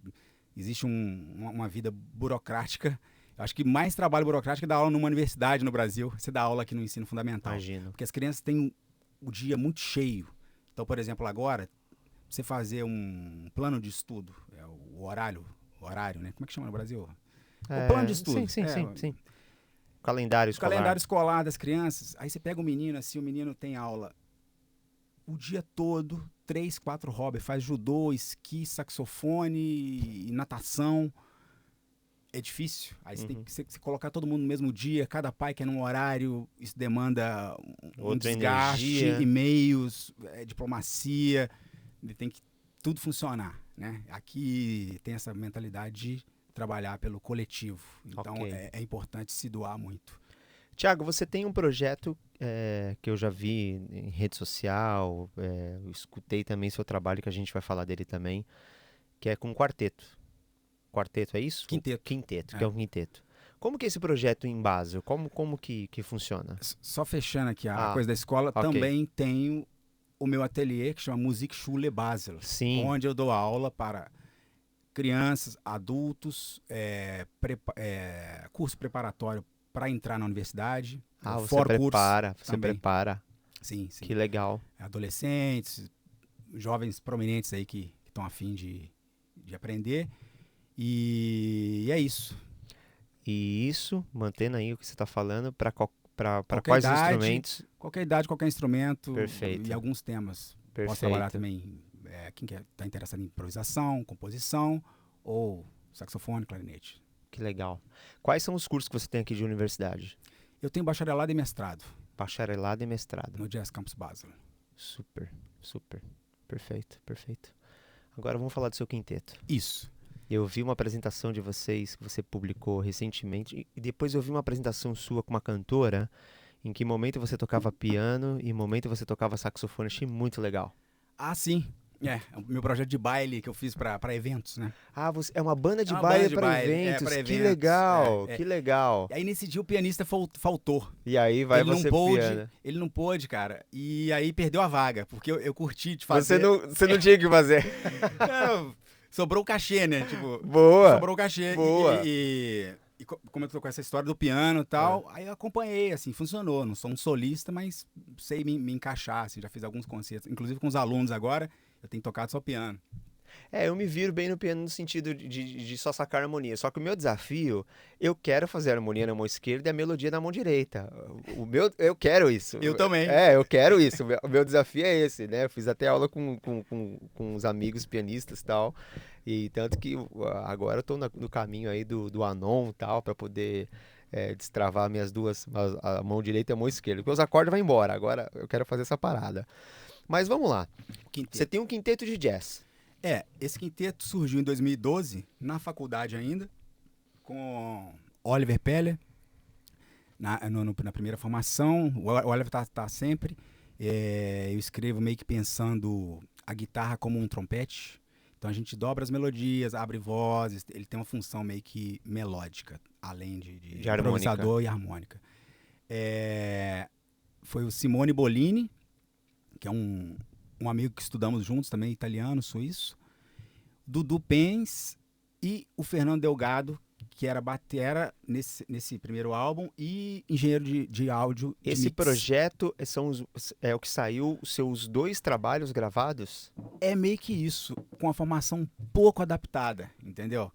Existe uma vida burocrática. Eu acho que mais trabalho burocrático é dar aula numa universidade no Brasil. Você dá aula aqui no ensino fundamental. Imagino. Porque as crianças têm o dia muito cheio. Então, por exemplo, agora, você fazer um plano de estudo, o horário, né? Como é que chama no Brasil? O plano de estudo. Sim. Calendário O escolar. calendário escolar das crianças. Aí você pega o menino, assim, o menino tem aula o dia todo, 3, 4 hobbies, faz judô, esqui, saxofone e natação. É difícil. Aí você tem que você colocar todo mundo no mesmo dia, cada pai quer num horário, isso demanda um Outra desgaste, energia. e-mails, diplomacia, tem que tudo funcionar, né? Aqui tem essa mentalidade de trabalhar pelo coletivo. Então Ok. é importante se doar muito. Tiago, você tem um projeto que eu já vi em rede social, eu escutei também seu trabalho, que a gente vai falar dele também, que é com quarteto. Quarteto, é isso? Quinteto. Quinteto, que é um quinteto. Como que é esse projeto em Basel? Como que funciona? Só fechando aqui a Ah, coisa da escola, ok. também tenho o meu ateliê, que chama Musikschule Basel, Sim. onde eu dou aula para crianças, adultos, curso preparatório para entrar na universidade. Você prepara, você também. prepara. Sim. Que legal. Adolescentes, jovens prominentes aí que estão a fim de aprender. E é isso. E isso, mantendo aí o que você está falando, para Qualquer quais idade, instrumentos? Qualquer idade, qualquer instrumento. Perfeito. E alguns temas. Posso Perfeito. trabalhar também, quem está interessado em improvisação, composição, ou saxofone, clarinete. Que legal. Quais são os cursos que você tem aqui de universidade? Eu tenho bacharelado e mestrado Bacharelado e mestrado. no Jazz Campus Basel. Super. Perfeito. Agora vamos falar do seu quinteto. Isso. Eu vi uma apresentação de vocês que você publicou recentemente e depois eu vi uma apresentação sua com uma cantora em que momento você tocava piano e momento você tocava saxofone. Achei muito legal. Ah, sim. É o meu projeto de baile que eu fiz para eventos, né? É uma banda de É uma baile banda de para baile, eventos. pra Que eventos, legal, é. que legal. E aí nesse dia o pianista faltou. E aí vai você piano. Ele não pôde, cara. E aí perdeu a vaga, porque eu curti de fazer. Você não tinha que fazer. Não, sobrou o cachê, né? Tipo, Boa. sobrou o cachê. Boa. E como eu tô com essa história do piano e tal, aí eu acompanhei, assim, funcionou. Não sou um solista, mas sei me encaixar, assim, já fiz alguns concertos, inclusive com os alunos agora, eu tenho tocado só piano. Eu me viro bem no piano no sentido de só sacar harmonia. Só que o meu desafio, eu quero fazer a harmonia na mão esquerda e a melodia na mão direita. Eu quero isso. Eu também. Eu quero isso. O meu desafio é esse, né? Eu fiz até aula com uns amigos pianistas e tal. E tanto que agora eu tô no caminho aí do Anon e tal, pra poder destravar minhas duas, a mão direita e a mão esquerda. Porque os acordes vão embora. Agora eu quero fazer essa parada. Mas vamos lá. Quinteto. Você tem um quinteto de jazz. Esse quinteto surgiu em 2012, na faculdade ainda, com Oliver Peller, na primeira formação. O Oliver tá sempre. Eu escrevo meio que pensando a guitarra como um trompete. Então a gente dobra as melodias, abre vozes, ele tem uma função meio que melódica, além de improvisador e harmônica. Foi o Simone Bolini, que é um amigo que estudamos juntos também, italiano, suíço, Dudu Pens e o Fernando Delgado, que era batera nesse primeiro álbum e engenheiro de áudio. Esse mix. projeto é o que saiu, os seus 2 trabalhos gravados? É meio que isso, com a formação um pouco adaptada, entendeu?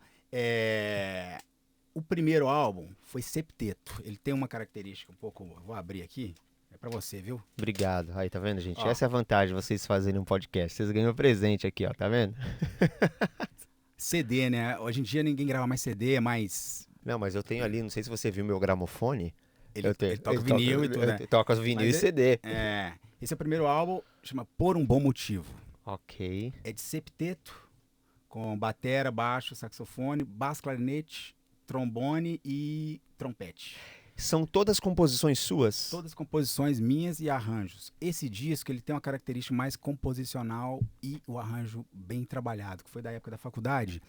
O primeiro álbum foi septeto. Ele tem uma característica um pouco... Vou abrir aqui. É pra você, viu? Obrigado. Aí, tá vendo, gente? Ó. Essa é a vantagem de vocês fazerem um podcast. Vocês ganham presente aqui, ó. Tá vendo? CD, né? Hoje em dia ninguém grava mais CD, mas... Não, mas eu tenho ali, não sei se você viu meu gramofone. Ele toca vinil e tudo, né? Toca vinil e CD. Esse é o primeiro álbum, chama Por um Bom Motivo. Ok. É de septeto, com batera, baixo, saxofone, baixo, clarinete, trombone e trompete. São todas composições suas? Todas composições minhas e arranjos. Esse disco ele tem uma característica mais composicional e o arranjo bem trabalhado, que foi da época da faculdade.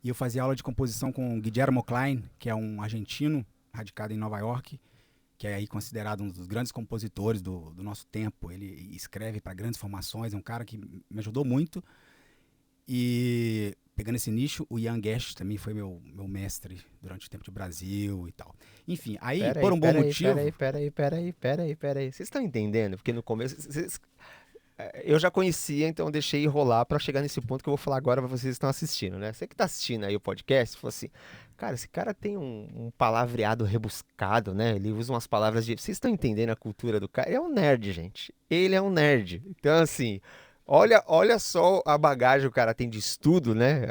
E eu fazia aula de composição com Guillermo Klein, que é um argentino radicado em Nova York, que é aí considerado um dos grandes compositores do nosso tempo. Ele escreve para grandes formações, é um cara que me ajudou muito. E pegando esse nicho, o Ian Guest também foi meu mestre durante o tempo de Brasil e tal. Enfim, aí, por um bom motivo... Peraí. Vocês estão entendendo? Porque no começo... Eu já conhecia, então deixei rolar pra chegar nesse ponto que eu vou falar agora pra vocês que estão assistindo, né? Você que tá assistindo aí o podcast, falou assim, cara, esse cara tem um palavreado rebuscado, né? Ele usa umas palavras de... Vocês estão entendendo a cultura do cara? Ele é um nerd, gente. Ele é um nerd. Então, assim... Olha só a bagagem que o cara tem de estudo, né?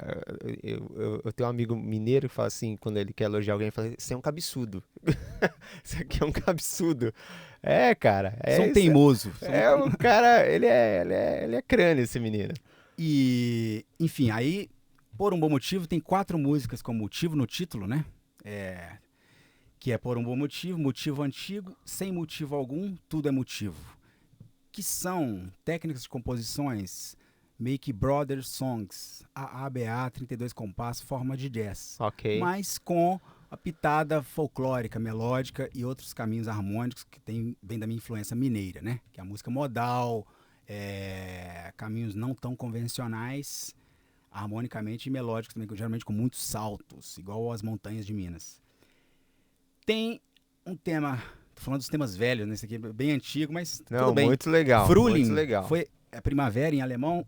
Eu tenho um amigo mineiro que fala assim, quando ele quer elogiar alguém, ele fala, você é um cabeçudo. Isso aqui é um cabeçudo. Cara. São teimoso. O cara, ele é crânio, esse menino. E, enfim, aí, por um bom motivo, tem 4 músicas com motivo no título, né? Que é por um bom motivo, motivo antigo, sem motivo algum, tudo é motivo. Que são técnicas de composições Make Brothers Songs, AABA, 32 compassos, forma de jazz. Ok. Mas com a pitada folclórica, melódica e outros caminhos harmônicos que vem da minha influência mineira, né? Que é a música modal, caminhos não tão convencionais, harmonicamente e melódicos também, geralmente com muitos saltos, igual as montanhas de Minas. Tem um tema... Tô falando dos temas velhos, né? Esse aqui é bem antigo, mas tudo bem. Muito legal. Frühling, muito legal. foi a primavera em alemão.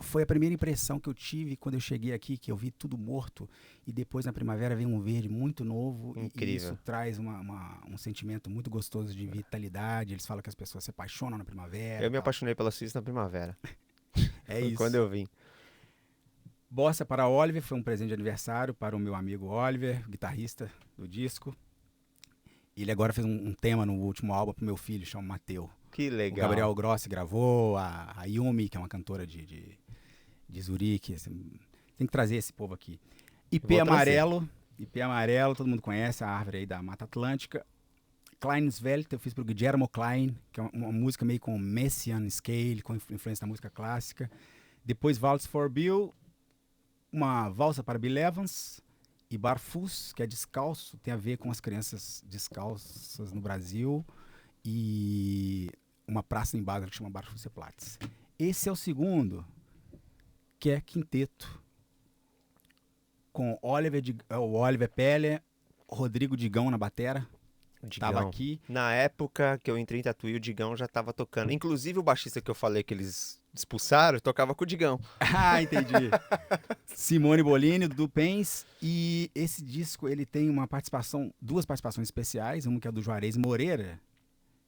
Foi a primeira impressão que eu tive quando eu cheguei aqui, que eu vi tudo morto. E depois na primavera vem um verde muito novo. Incrível. E isso traz um sentimento muito gostoso de vitalidade. Eles falam que as pessoas se apaixonam na primavera. Eu me apaixonei pela Suíça na primavera. É Foi isso. quando eu vim. Bossa para Oliver foi um presente de aniversário para o meu amigo Oliver, guitarrista do disco. Ele agora fez um tema no último álbum pro meu filho, chama Mateu. Que legal. O Gabriel Grossi gravou, a Yumi, que é uma cantora de Zurique. Assim, tem que trazer esse povo aqui. IP Amarelo, todo mundo conhece, a árvore aí da Mata Atlântica. Kleinswelt, eu fiz pro Guillermo Klein, que é uma música meio com Messiaen scale, com influência da música clássica. Depois Waltz for Bill, uma valsa para Bill Evans. E Barfus, que é descalço, tem a ver com as crianças descalças no Brasil. E uma praça em Basel que chama Barfusplatz. Esse é o segundo, que é quinteto. Com o Oliver Peller, Rodrigo Digão na batera. Tava aqui. Na época que eu entrei em Tatuí, o Digão já tava tocando. Inclusive o baixista que eu falei que eles expulsaram, tocava com o Digão. Ah, entendi. Simone Bolini, Dudu Pens. E esse disco, ele tem duas participações especiais. Uma que é do Juarez Moreira.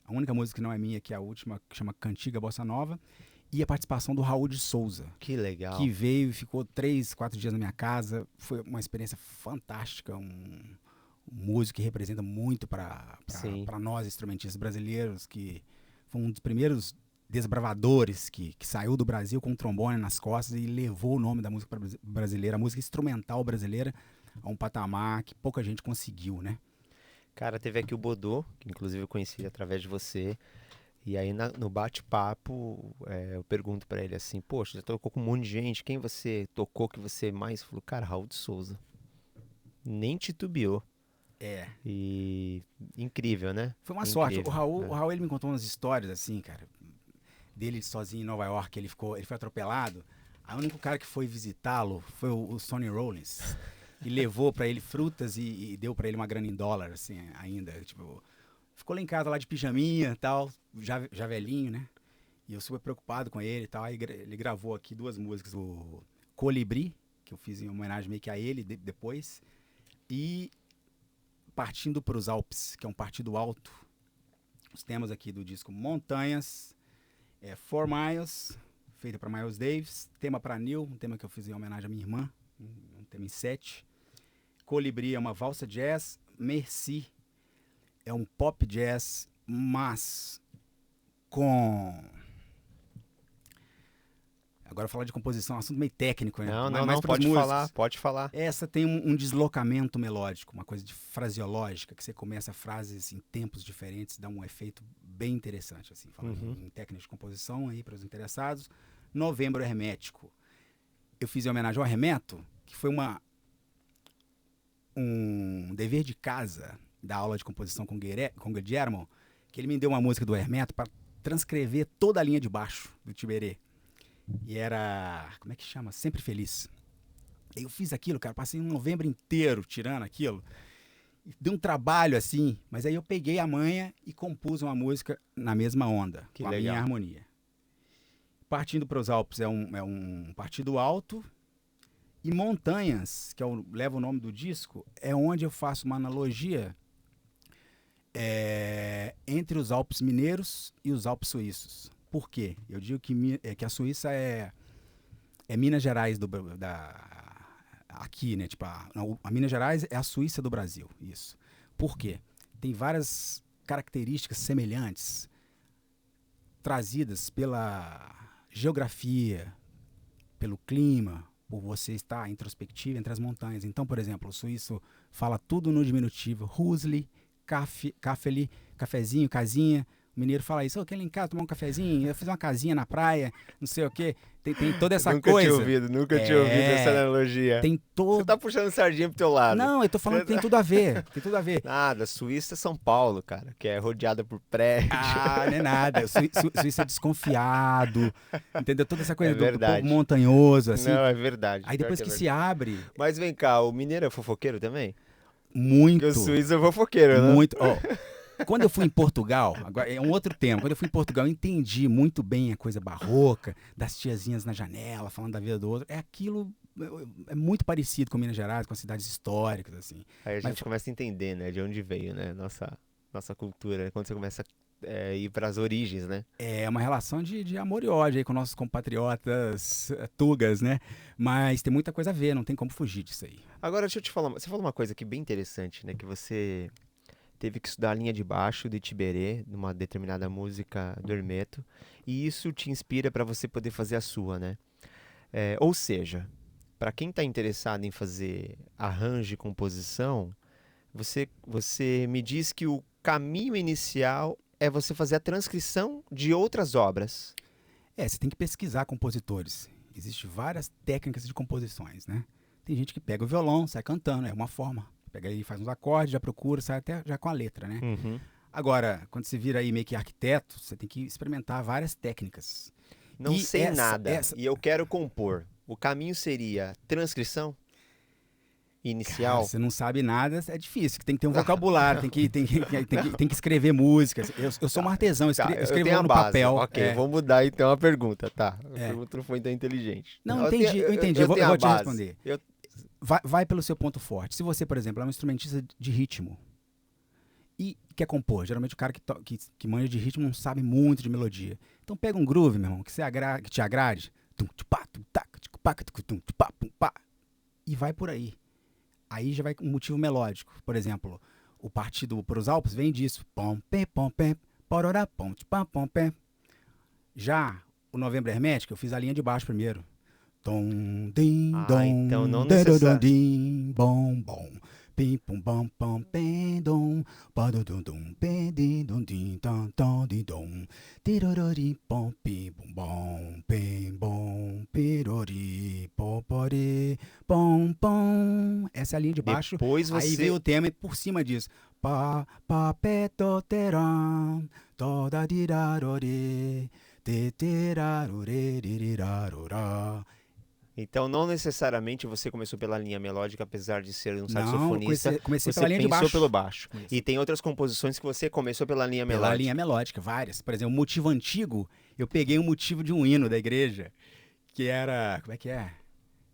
A única música que não é minha, que é a última, que chama Cantiga Bossa Nova. E a participação do Raul de Souza. Que legal. Que veio e ficou 3, 4 dias na minha casa. Foi uma experiência fantástica. Um músico que representa muito para nós, instrumentistas brasileiros, que foi um dos primeiros desbravadores que saiu do Brasil com um trombone nas costas e levou o nome da música brasileira, a música instrumental brasileira, a um patamar que pouca gente conseguiu, né? Cara, teve aqui o Bodô, que inclusive eu conheci através de você. E aí no bate-papo eu pergunto pra ele assim, poxa, já tocou com um monte de gente, quem você tocou que você mais? Falou, cara, Raul de Souza. Nem titubeou. É. E incrível, né? Foi uma sorte. Incrível. O Raul ele me contou umas histórias assim, cara, dele sozinho em Nova York, ele foi atropelado. O único cara que foi visitá-lo foi o Sonny Rollins. E levou pra ele frutas e deu pra ele uma grana em dólar, assim, ainda. Tipo, ficou lá em casa, lá de pijaminha e tal, já velhinho, né? E eu super preocupado com ele e tal. Aí ele gravou aqui 2 músicas, o Colibri, que eu fiz em homenagem meio que a ele depois, e Partindo para os Alpes, que é um partido alto. Os temas aqui do disco Montanhas, 4 Miles, feita para Miles Davis, tema para Neil, um tema que eu fiz em homenagem à minha irmã, um tema em 7. Colibri é uma valsa jazz, Merci é um pop jazz, mas com... Agora falar de composição é um assunto meio técnico, né? Não, pode falar. Essa tem um deslocamento melódico, uma coisa de fraseológica, que você começa frases em tempos diferentes, dá um efeito bem interessante, assim, falando em técnica de composição aí para os interessados. Novembro Hermético. Eu fiz em homenagem ao Hermeto, que foi um dever de casa da aula de composição com o Guillermo, que ele me deu uma música do Hermeto para transcrever toda a linha de baixo do Tiberê. E era, como é que chama? Sempre Feliz. Eu fiz aquilo, cara, passei um novembro inteiro tirando aquilo. Deu um trabalho assim, mas aí eu peguei a manha e compus uma música na mesma onda, que com a legal. minha harmonia. Partindo para os Alpes é um partido alto. E Montanhas, que leva o nome do disco, é onde eu faço uma analogia entre os Alpes mineiros e os Alpes suíços. Por quê? Eu digo que a Suíça é Minas Gerais aqui, né? Tipo, a Minas Gerais é a Suíça do Brasil, isso. Por quê? Tem várias características semelhantes trazidas pela geografia, pelo clima, por você estar introspectivo entre as montanhas. Então, por exemplo, o suíço fala tudo no diminutivo. Husli, Kaffeli, cafezinho, casinha. O mineiro fala isso, quer ir lá em casa tomar um cafezinho, eu fiz uma casinha na praia, não sei o quê. Tem toda essa coisa. Nunca tinha ouvido essa analogia. Tem todo... Você tá puxando sardinha pro teu lado. Não, eu tô falando que tem tudo a ver, Nada, Suíça é São Paulo, cara, que é rodeada por prédios. Não é nada. Suíça é desconfiado, entendeu? Toda essa coisa do povo montanhoso, assim. Não, é verdade. Aí depois que se abre... Mas vem cá, o mineiro é fofoqueiro também? Muito. Porque o suíço é fofoqueiro, né? Muito. Quando eu fui em Portugal, agora é um outro tema, quando eu fui em Portugal eu entendi muito bem a coisa barroca, das tiazinhas na janela, falando da vida do outro. Aquilo é muito parecido com Minas Gerais, com as cidades históricas, assim. Aí a gente começa a entender, né, de onde veio, né, nossa cultura, quando você começa a ir para as origens, né? É uma relação de amor e ódio aí com nossos compatriotas tugas, né? Mas tem muita coisa a ver, não tem como fugir disso aí. Agora, deixa eu te falar, você falou uma coisa aqui bem interessante, né, que você... teve que estudar a linha de baixo de Tiberê, numa determinada música do Hermeto, e isso te inspira para você poder fazer a sua, né? Ou seja, para quem está interessado em fazer arranjo e composição, você me diz que o caminho inicial é você fazer a transcrição de outras obras. Você tem que pesquisar compositores. Existem várias técnicas de composições, né? Tem gente que pega o violão, sai cantando, é uma forma. Pega aí, faz uns acordes, já procura, sai até já com a letra, né? Agora, quando você vira aí meio que arquiteto, você tem que experimentar várias técnicas. Não sei nada, e eu quero compor. O caminho seria transcrição inicial? Cara, você não sabe nada, é difícil. Tem que ter um vocabulário, tem que escrever músicas. Eu sou um artesão, escrevo no papel. Ok, vou mudar então a pergunta, tá? A pergunta não foi tão inteligente. Não, eu entendi. Eu vou te responder. Vai pelo seu ponto forte. Se você, por exemplo, é um instrumentista de ritmo e quer compor, geralmente o cara que manja de ritmo não sabe muito de melodia. Então pega um groove, meu irmão, que te agrade, e vai por aí. Aí já vai com um motivo melódico. Por exemplo, o Partido para os Alpes vem disso. Já o Novembro Hermético, eu fiz a linha de baixo primeiro. Tom, din, Ah, então não dom, dedodom, necessariamente. dim, bom, bom. Pim, pum, bom, pom, pem, dom. Badodum, dum, pem, din, dom, din, tom, tom, din, dom. Tirorori, pom, pim, bum, bom, pem, bom. Pirori, popori, pom, pom. Essa é a linha de baixo. Depois Aí veio você. o tema e por cima disso. Pa, pa, pe, to, teram. Toda, dirarori. Te, terarore, dirirarorá. Então, não necessariamente você começou pela linha melódica, apesar de ser um Não, eu saxofonista, comecei você pela linha de pensou pelo baixo. baixo. E Comecei tem outras composições que você começou pela linha pela linha melódica. melódica, várias. Por exemplo, o motivo antigo, eu peguei um motivo de um hino da igreja, que era. Como é que é?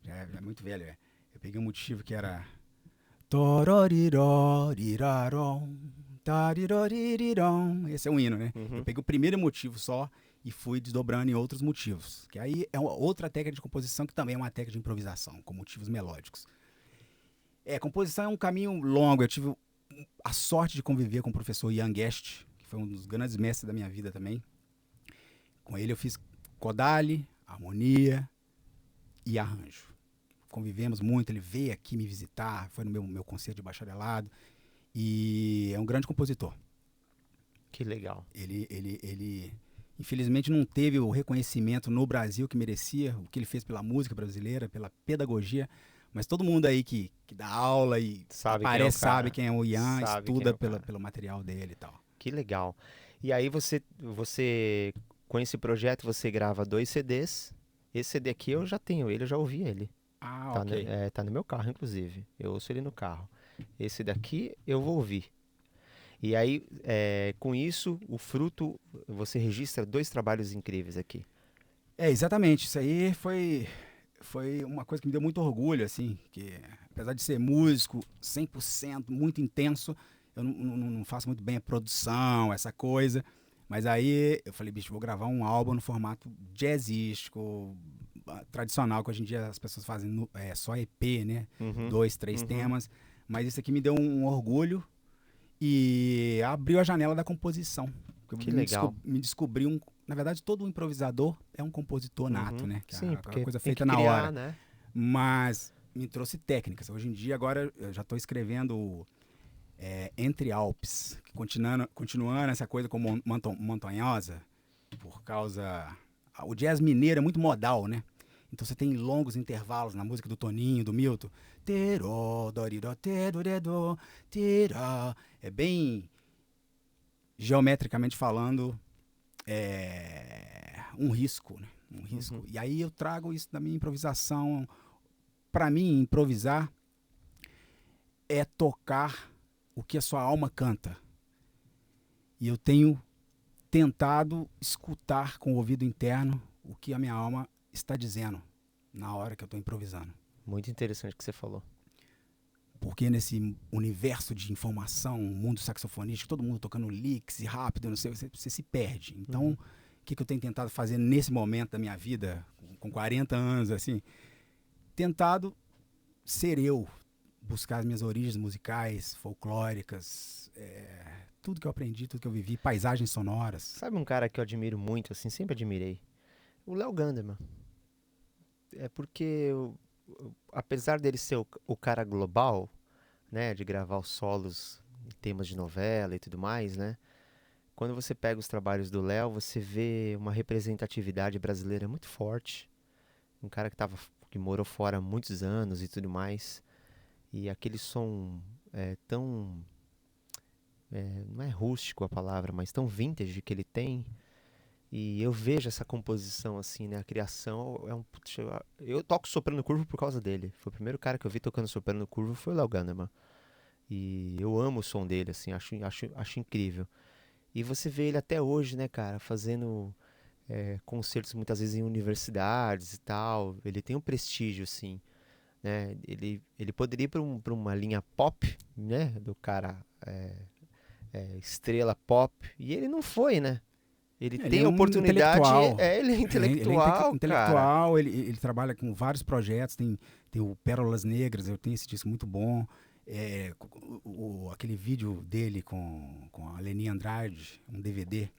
Já é muito velho, é. Eu peguei um motivo que era. Tororirorirarom, tariroririrom. Esse é um hino, né? Eu Uhum. peguei o primeiro motivo só e fui desdobrando em outros motivos. Que aí é outra técnica de composição que também é uma técnica de improvisação, com motivos melódicos. Composição é um caminho longo. Eu tive a sorte de conviver com o professor Ian Guest, que foi um dos grandes mestres da minha vida também. Com ele eu fiz Kodali, harmonia e arranjo. Convivemos muito, ele veio aqui me visitar, foi no meu concerto de bacharelado e é um grande compositor. Que legal. Ele infelizmente não teve o reconhecimento no Brasil que merecia, o que ele fez pela música brasileira, pela pedagogia, mas todo mundo aí que dá aula e Sabe quem é o aparece sabe cara. quem é o Ian, Sabe quem é estuda o cara. pelo material dele e tal. Que legal. E aí com esse projeto, você grava 2 CDs. Esse CD aqui eu já tenho ele, eu já ouvi ele. Ah, ok. Tá no meu carro, inclusive. Eu ouço ele no carro. Esse daqui eu vou ouvir. E aí, com isso, o fruto, você registra 2 trabalhos incríveis aqui. Exatamente. Isso aí foi uma coisa que me deu muito orgulho, assim, que apesar de ser músico 100%, muito intenso, eu não faço muito bem a produção, essa coisa. Mas aí eu falei, bicho, vou gravar um álbum no formato jazzístico, tradicional, que hoje em dia as pessoas fazem só EP, né? Uhum, 2, 3 uhum. temas. Mas isso aqui me deu um orgulho e abriu a janela da composição. Eu Que legal. me descobri na verdade, todo improvisador é um compositor nato, Uhum. né? Que é Sim, a porque coisa tem que feita na criar, hora. né? Mas me trouxe técnicas. Hoje em dia, agora, eu já estou escrevendo Entre Alpes, continuando essa coisa como montanhosa, por causa... O jazz mineiro é muito modal, né? Então você tem longos intervalos na música do Toninho, do Milton. Teró, doriró, teroredó, terá. É bem geometricamente falando, um risco, né? Um risco. Uhum. E aí eu trago isso da minha improvisação. Para mim, improvisar é tocar o que a sua alma canta. E eu tenho tentado escutar com o ouvido interno o que a minha alma está dizendo na hora que eu estou improvisando. Muito interessante o que você falou. Porque nesse universo de informação, mundo saxofonístico, todo mundo tocando licks e rápido, não sei, você se perde. Então, Uhum. o que eu tenho tentado fazer nesse momento da minha vida, com 40 anos, assim, tentado ser eu, buscar as minhas origens musicais, folclóricas, tudo que eu aprendi, tudo que eu vivi, paisagens sonoras. Sabe um cara que eu admiro muito, assim, sempre admirei? O Léo Ganderman. É porque, apesar dele ser o cara global, né, de gravar os solos em temas de novela e tudo mais, né? Quando você pega os trabalhos do Léo, você vê uma representatividade brasileira muito forte. Um cara que morou fora há muitos anos e tudo mais. E aquele som tão, não é rústico a palavra, mas tão vintage que ele tem. E eu vejo essa composição assim, né? A criação putz, eu toco soprano curvo por causa dele. Foi o primeiro cara que eu vi tocando soprano curvo foi o Léo Ganderman. E eu amo o som dele, assim, acho incrível. E você vê ele até hoje, né, cara, fazendo concertos muitas vezes em universidades e tal. Ele tem um prestígio, assim, né? Ele poderia ir pra uma linha pop, né? Do cara estrela pop. E ele não foi, né? Ele Ele tem é a um oportunidade, intelectual. ele é Ele é intelectual, cara. intelectual, ele trabalha com vários projetos, tem o Pérolas Negras, eu tenho esse disco muito bom. Aquele vídeo dele com a Leni Andrade, um DVD,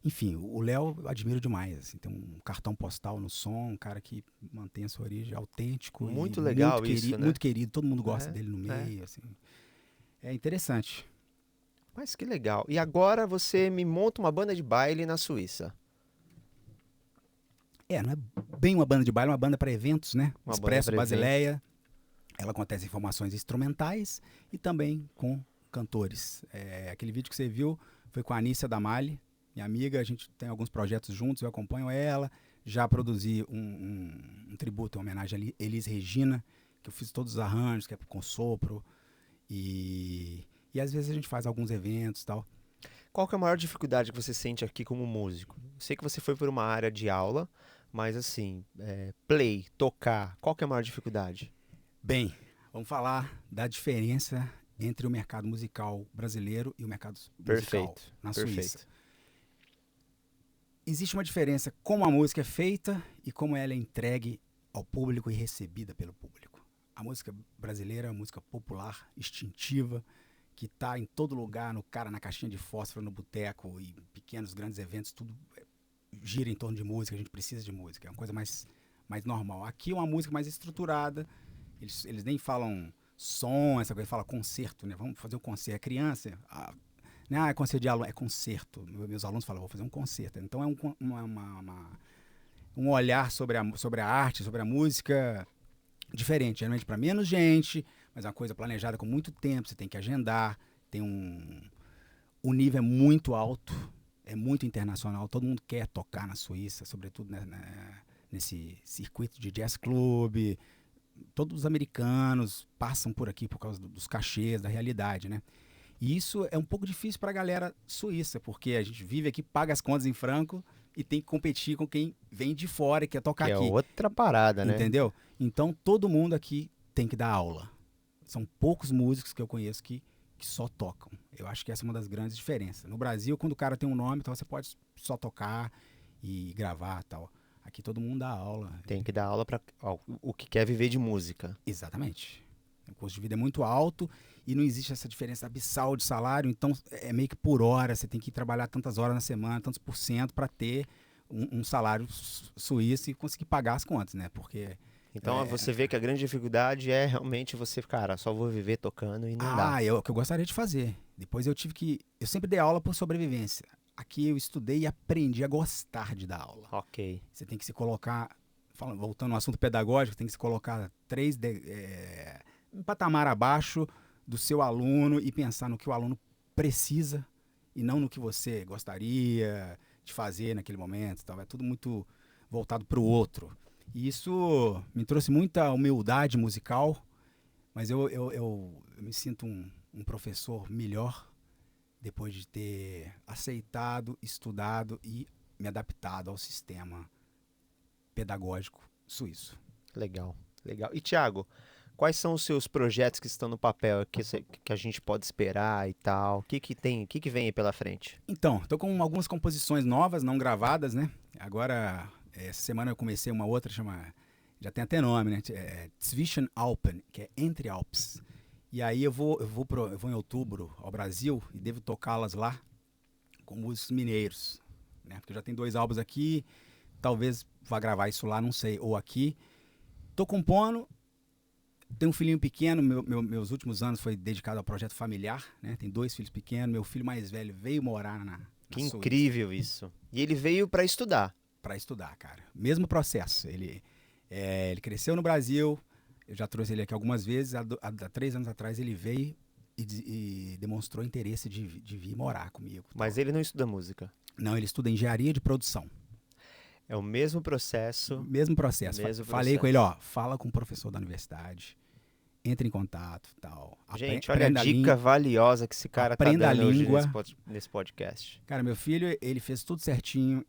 Enfim, o Léo eu admiro demais, assim, tem um cartão postal no som, um cara que mantém a sua origem autêntico e Muito legal isso, né? muito querido, todo mundo gosta É, dele no é. meio, assim. É interessante. Mas que legal. E agora você me monta uma banda de baile na Suíça. Não é bem uma banda de baile, é uma banda para eventos, né? Uma banda Expresso para eventos. Basileia, ela acontece em formações instrumentais e também com cantores. Aquele vídeo que você viu foi com a Anícia Damali, minha amiga, a gente tem alguns projetos juntos, eu acompanho ela, já produzi um tributo, uma homenagem a Elis Regina, que eu fiz todos os arranjos, que é com sopro, e às vezes a gente faz alguns eventos e tal. Qual que é a maior dificuldade que você sente aqui como músico? Sei que você foi por uma área de aula, mas assim, play, tocar, qual que é a maior dificuldade? Bem, vamos falar da diferença entre o mercado musical brasileiro e o mercado musical Perfeito, na Suíça. perfeito. Existe uma diferença como a música é feita e como ela é entregue ao público e recebida pelo público. A música brasileira é uma música popular, instintiva, que está em todo lugar, no cara, na caixinha de fósforo, no boteco e pequenos, grandes eventos, tudo gira em torno de música, a gente precisa de música, é uma coisa mais normal. Aqui é uma música mais estruturada, eles nem falam som, essa coisa, fala concerto, né? Vamos fazer um concerto. É criança, não é concerto de aluno, é concerto. Meus alunos falam, vou fazer um concerto. Então é um olhar sobre a arte, sobre a música diferente. Geralmente para menos gente, mas é uma coisa planejada com muito tempo, você tem que agendar, o nível é muito alto, é muito internacional, todo mundo quer tocar na Suíça, sobretudo nesse circuito de jazz club. Todos os americanos passam por aqui por causa dos cachês, da realidade, né? E isso é um pouco difícil para a galera suíça, porque a gente vive aqui, paga as contas em franco e tem que competir com quem vem de fora e quer tocar Que é aqui, outra parada, né? entendeu? Então todo mundo aqui tem que dar aula. São poucos músicos que eu conheço que só tocam. Eu acho que essa é uma das grandes diferenças. No Brasil, quando o cara tem um nome, então você pode só tocar e gravar e tal. Aqui todo mundo dá aula. Tem que dar aula para o que quer viver de música. Exatamente. O custo de vida é muito alto e não existe essa diferença abissal de salário, então é meio que por hora, você tem que trabalhar tantas horas na semana, tantos por cento para ter um salário suíço e conseguir pagar as contas, né? Porque Então você vê que a grande dificuldade é realmente você, cara, só vou viver tocando e não dá. é o que eu gostaria de fazer. Depois eu sempre dei aula por sobrevivência. Aqui eu estudei e aprendi a gostar de dar aula. Ok. Você tem que se colocar, voltando ao assunto pedagógico, tem que se colocar um patamar abaixo do seu aluno e pensar no que o aluno precisa e não no que você gostaria de fazer naquele momento. Tal. É tudo muito voltado para o outro. E isso me trouxe muita humildade musical, mas eu me sinto um professor melhor depois de ter aceitado, estudado e me adaptado ao sistema pedagógico suíço. Legal, legal. E Thiago, quais são os seus projetos que estão no papel que a gente pode esperar e tal? O que tem, o que vem aí pela frente? Então, estou com algumas composições novas, não gravadas, né? Agora, essa semana eu comecei uma outra, já tem até nome, né? Zwischen Alpen, que é Entre Alpes. E aí eu vou em outubro ao Brasil e devo tocá-las lá com músicos mineiros, né? Porque eu já tenho 2 álbuns aqui, talvez vá gravar isso lá, não sei, ou aqui. Tô compondo, tenho um filhinho pequeno, meus últimos anos foi dedicado ao projeto familiar, né? Tem 2 filhos pequenos, meu filho mais velho veio morar na Que Suíça incrível isso. E ele veio para estudar. para estudar, cara. Mesmo processo, ele cresceu no Brasil, eu já trouxe ele aqui algumas vezes, há 3 anos atrás ele veio e demonstrou interesse de vir morar comigo. Mas ele não estuda música. Não, ele estuda engenharia de produção. É o mesmo processo. Mesmo processo. Mesmo Falei processo. com ele, fala com o professor da universidade, entre em contato, tal. Gente, olha a dica valiosa que esse cara tá aprenda a dando hoje língua. nesse podcast. Cara, meu filho, ele fez tudo certinho,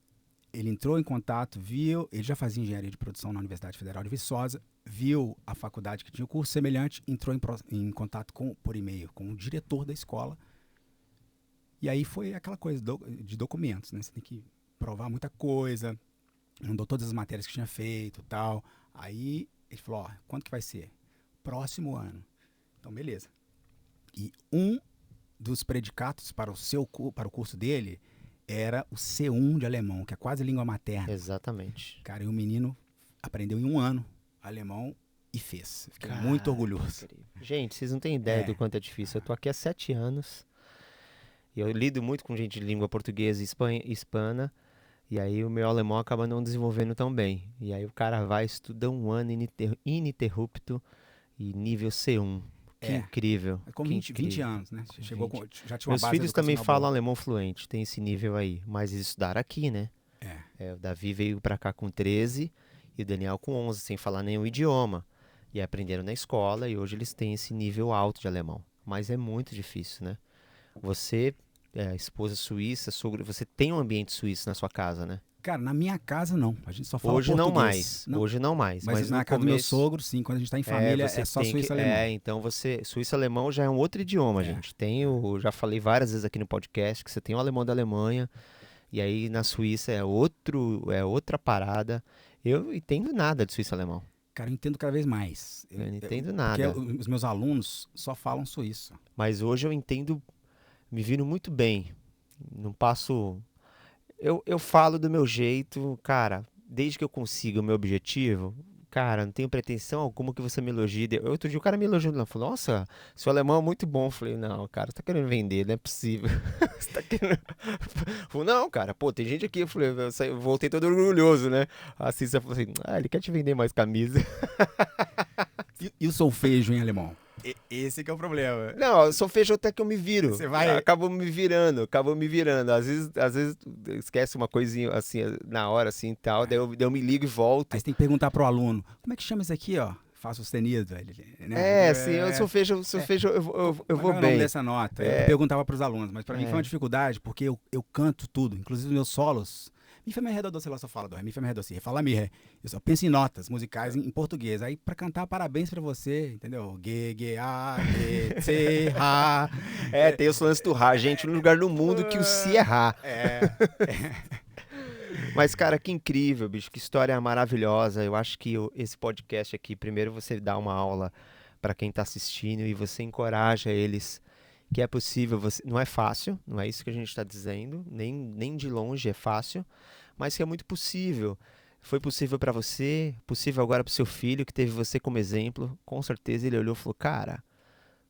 ele entrou em contato, viu, ele já fazia engenharia de produção na Universidade Federal de Viçosa, viu a faculdade que tinha um curso semelhante, entrou em contato por e-mail com o diretor da escola. E aí foi aquela coisa de documentos, né? Você tem que provar muita coisa, mandou todas as matérias que tinha feito e tal. Aí ele falou, quando que vai ser? Próximo ano. Então, beleza. E um dos predicados para o curso dele era o C1 de alemão, que é quase língua materna. Exatamente. Cara, e o menino aprendeu em 1 ano alemão e fez. Fiquei muito orgulhoso. Gente, vocês não têm ideia do quanto é difícil. Eu tô aqui há 7 anos e eu lido muito com gente de língua portuguesa e hispana. E aí o meu alemão acaba não desenvolvendo tão bem. E aí o cara vai, estuda 1 ano ininterrupto e nível C1. Que incrível. Com que 20 incrível. anos, né? Com Chegou 20. com, já tinha uma Meus base filhos também educacional falam boa. alemão fluente, tem esse nível aí. Mas eles estudaram aqui, né? O Davi veio pra cá com 13 e o Daniel com 11, sem falar nenhum idioma. E aprenderam na escola e hoje eles têm esse nível alto de alemão. Mas é muito difícil, né? Você, esposa suíça, sogro, você tem um ambiente suíço na sua casa, né? Cara, na minha casa não. A gente só fala Hoje não português. mais. Hoje não mais. Mas no na casa do meu começo, sogro, sim. Quando a gente tá em família, você é só tem suíço e alemão. então você. Suíço-alemão já é um outro idioma, gente. Já falei várias vezes aqui no podcast que você tem o alemão da Alemanha. E aí na Suíça é outra parada. Eu não entendo nada de suíço-alemão. Cara, eu entendo cada vez mais. Eu não entendo nada. Porque os meus alunos só falam suíço. Mas hoje eu entendo, me viro muito bem. Não passo. Eu falo do meu jeito, cara, desde que eu consiga o meu objetivo, cara, não tenho pretensão alguma que você me elogie. Outro dia o cara me elogiou, ele falou, nossa, seu alemão é muito bom. Eu falei, não, cara, você tá querendo vender, não é possível. Você tá querendo... Falei, não, cara, pô, tem gente aqui, eu falei, eu voltei todo orgulhoso, né? Assim, você falou assim, ele quer te vender mais camisa. E o solfejo em alemão? Esse que é o problema. Não, eu sou feijão até que eu me viro. Você vai... Acabou me virando. Às vezes esquece uma coisinha assim, na hora assim e tal, daí eu me ligo e volto. Aí você tem que perguntar pro aluno, como é que chama isso aqui, ó? Fá sustenido. Né? Sim, eu sou feijão, eu vou é o bem. nome dessa nota? Eu perguntava pros alunos, mas pra mim foi uma dificuldade, porque eu canto tudo, inclusive os meus solos. Mi, fá, mi, ré, dó, dó, si, lá, só fala dó, mi, fá, mi, ré, dó, si, ré, fala mi, ré. Eu só penso em notas musicais em português. Aí pra cantar parabéns pra você, entendeu? G, G, A, G, C, Rá. Tem os lances do Rá, gente, no lugar do mundo que o Si é Rá. Mas, cara, que incrível, bicho, que história maravilhosa. Eu acho que esse podcast aqui, primeiro você dá uma aula pra quem tá assistindo e você encoraja eles que é possível, não é fácil, não é isso que a gente está dizendo, nem de longe é fácil, mas que é muito possível. Foi possível para você, possível agora para o seu filho, que teve você como exemplo. Com certeza ele olhou e falou, cara,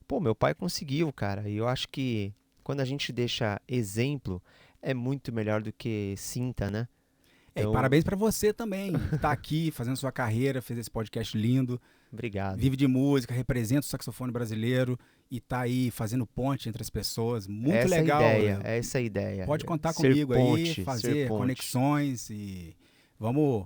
pô, meu pai conseguiu, cara. E eu acho que quando a gente deixa exemplo, é muito melhor do que cinta, né? E parabéns para você também, que tá aqui fazendo sua carreira, fez esse podcast lindo. Obrigado. Vive de música, representa o saxofone brasileiro e tá aí fazendo ponte entre as pessoas. Muito legal. Essa é a ideia. Pode contar ser comigo ponte, aí, fazer conexões e vamos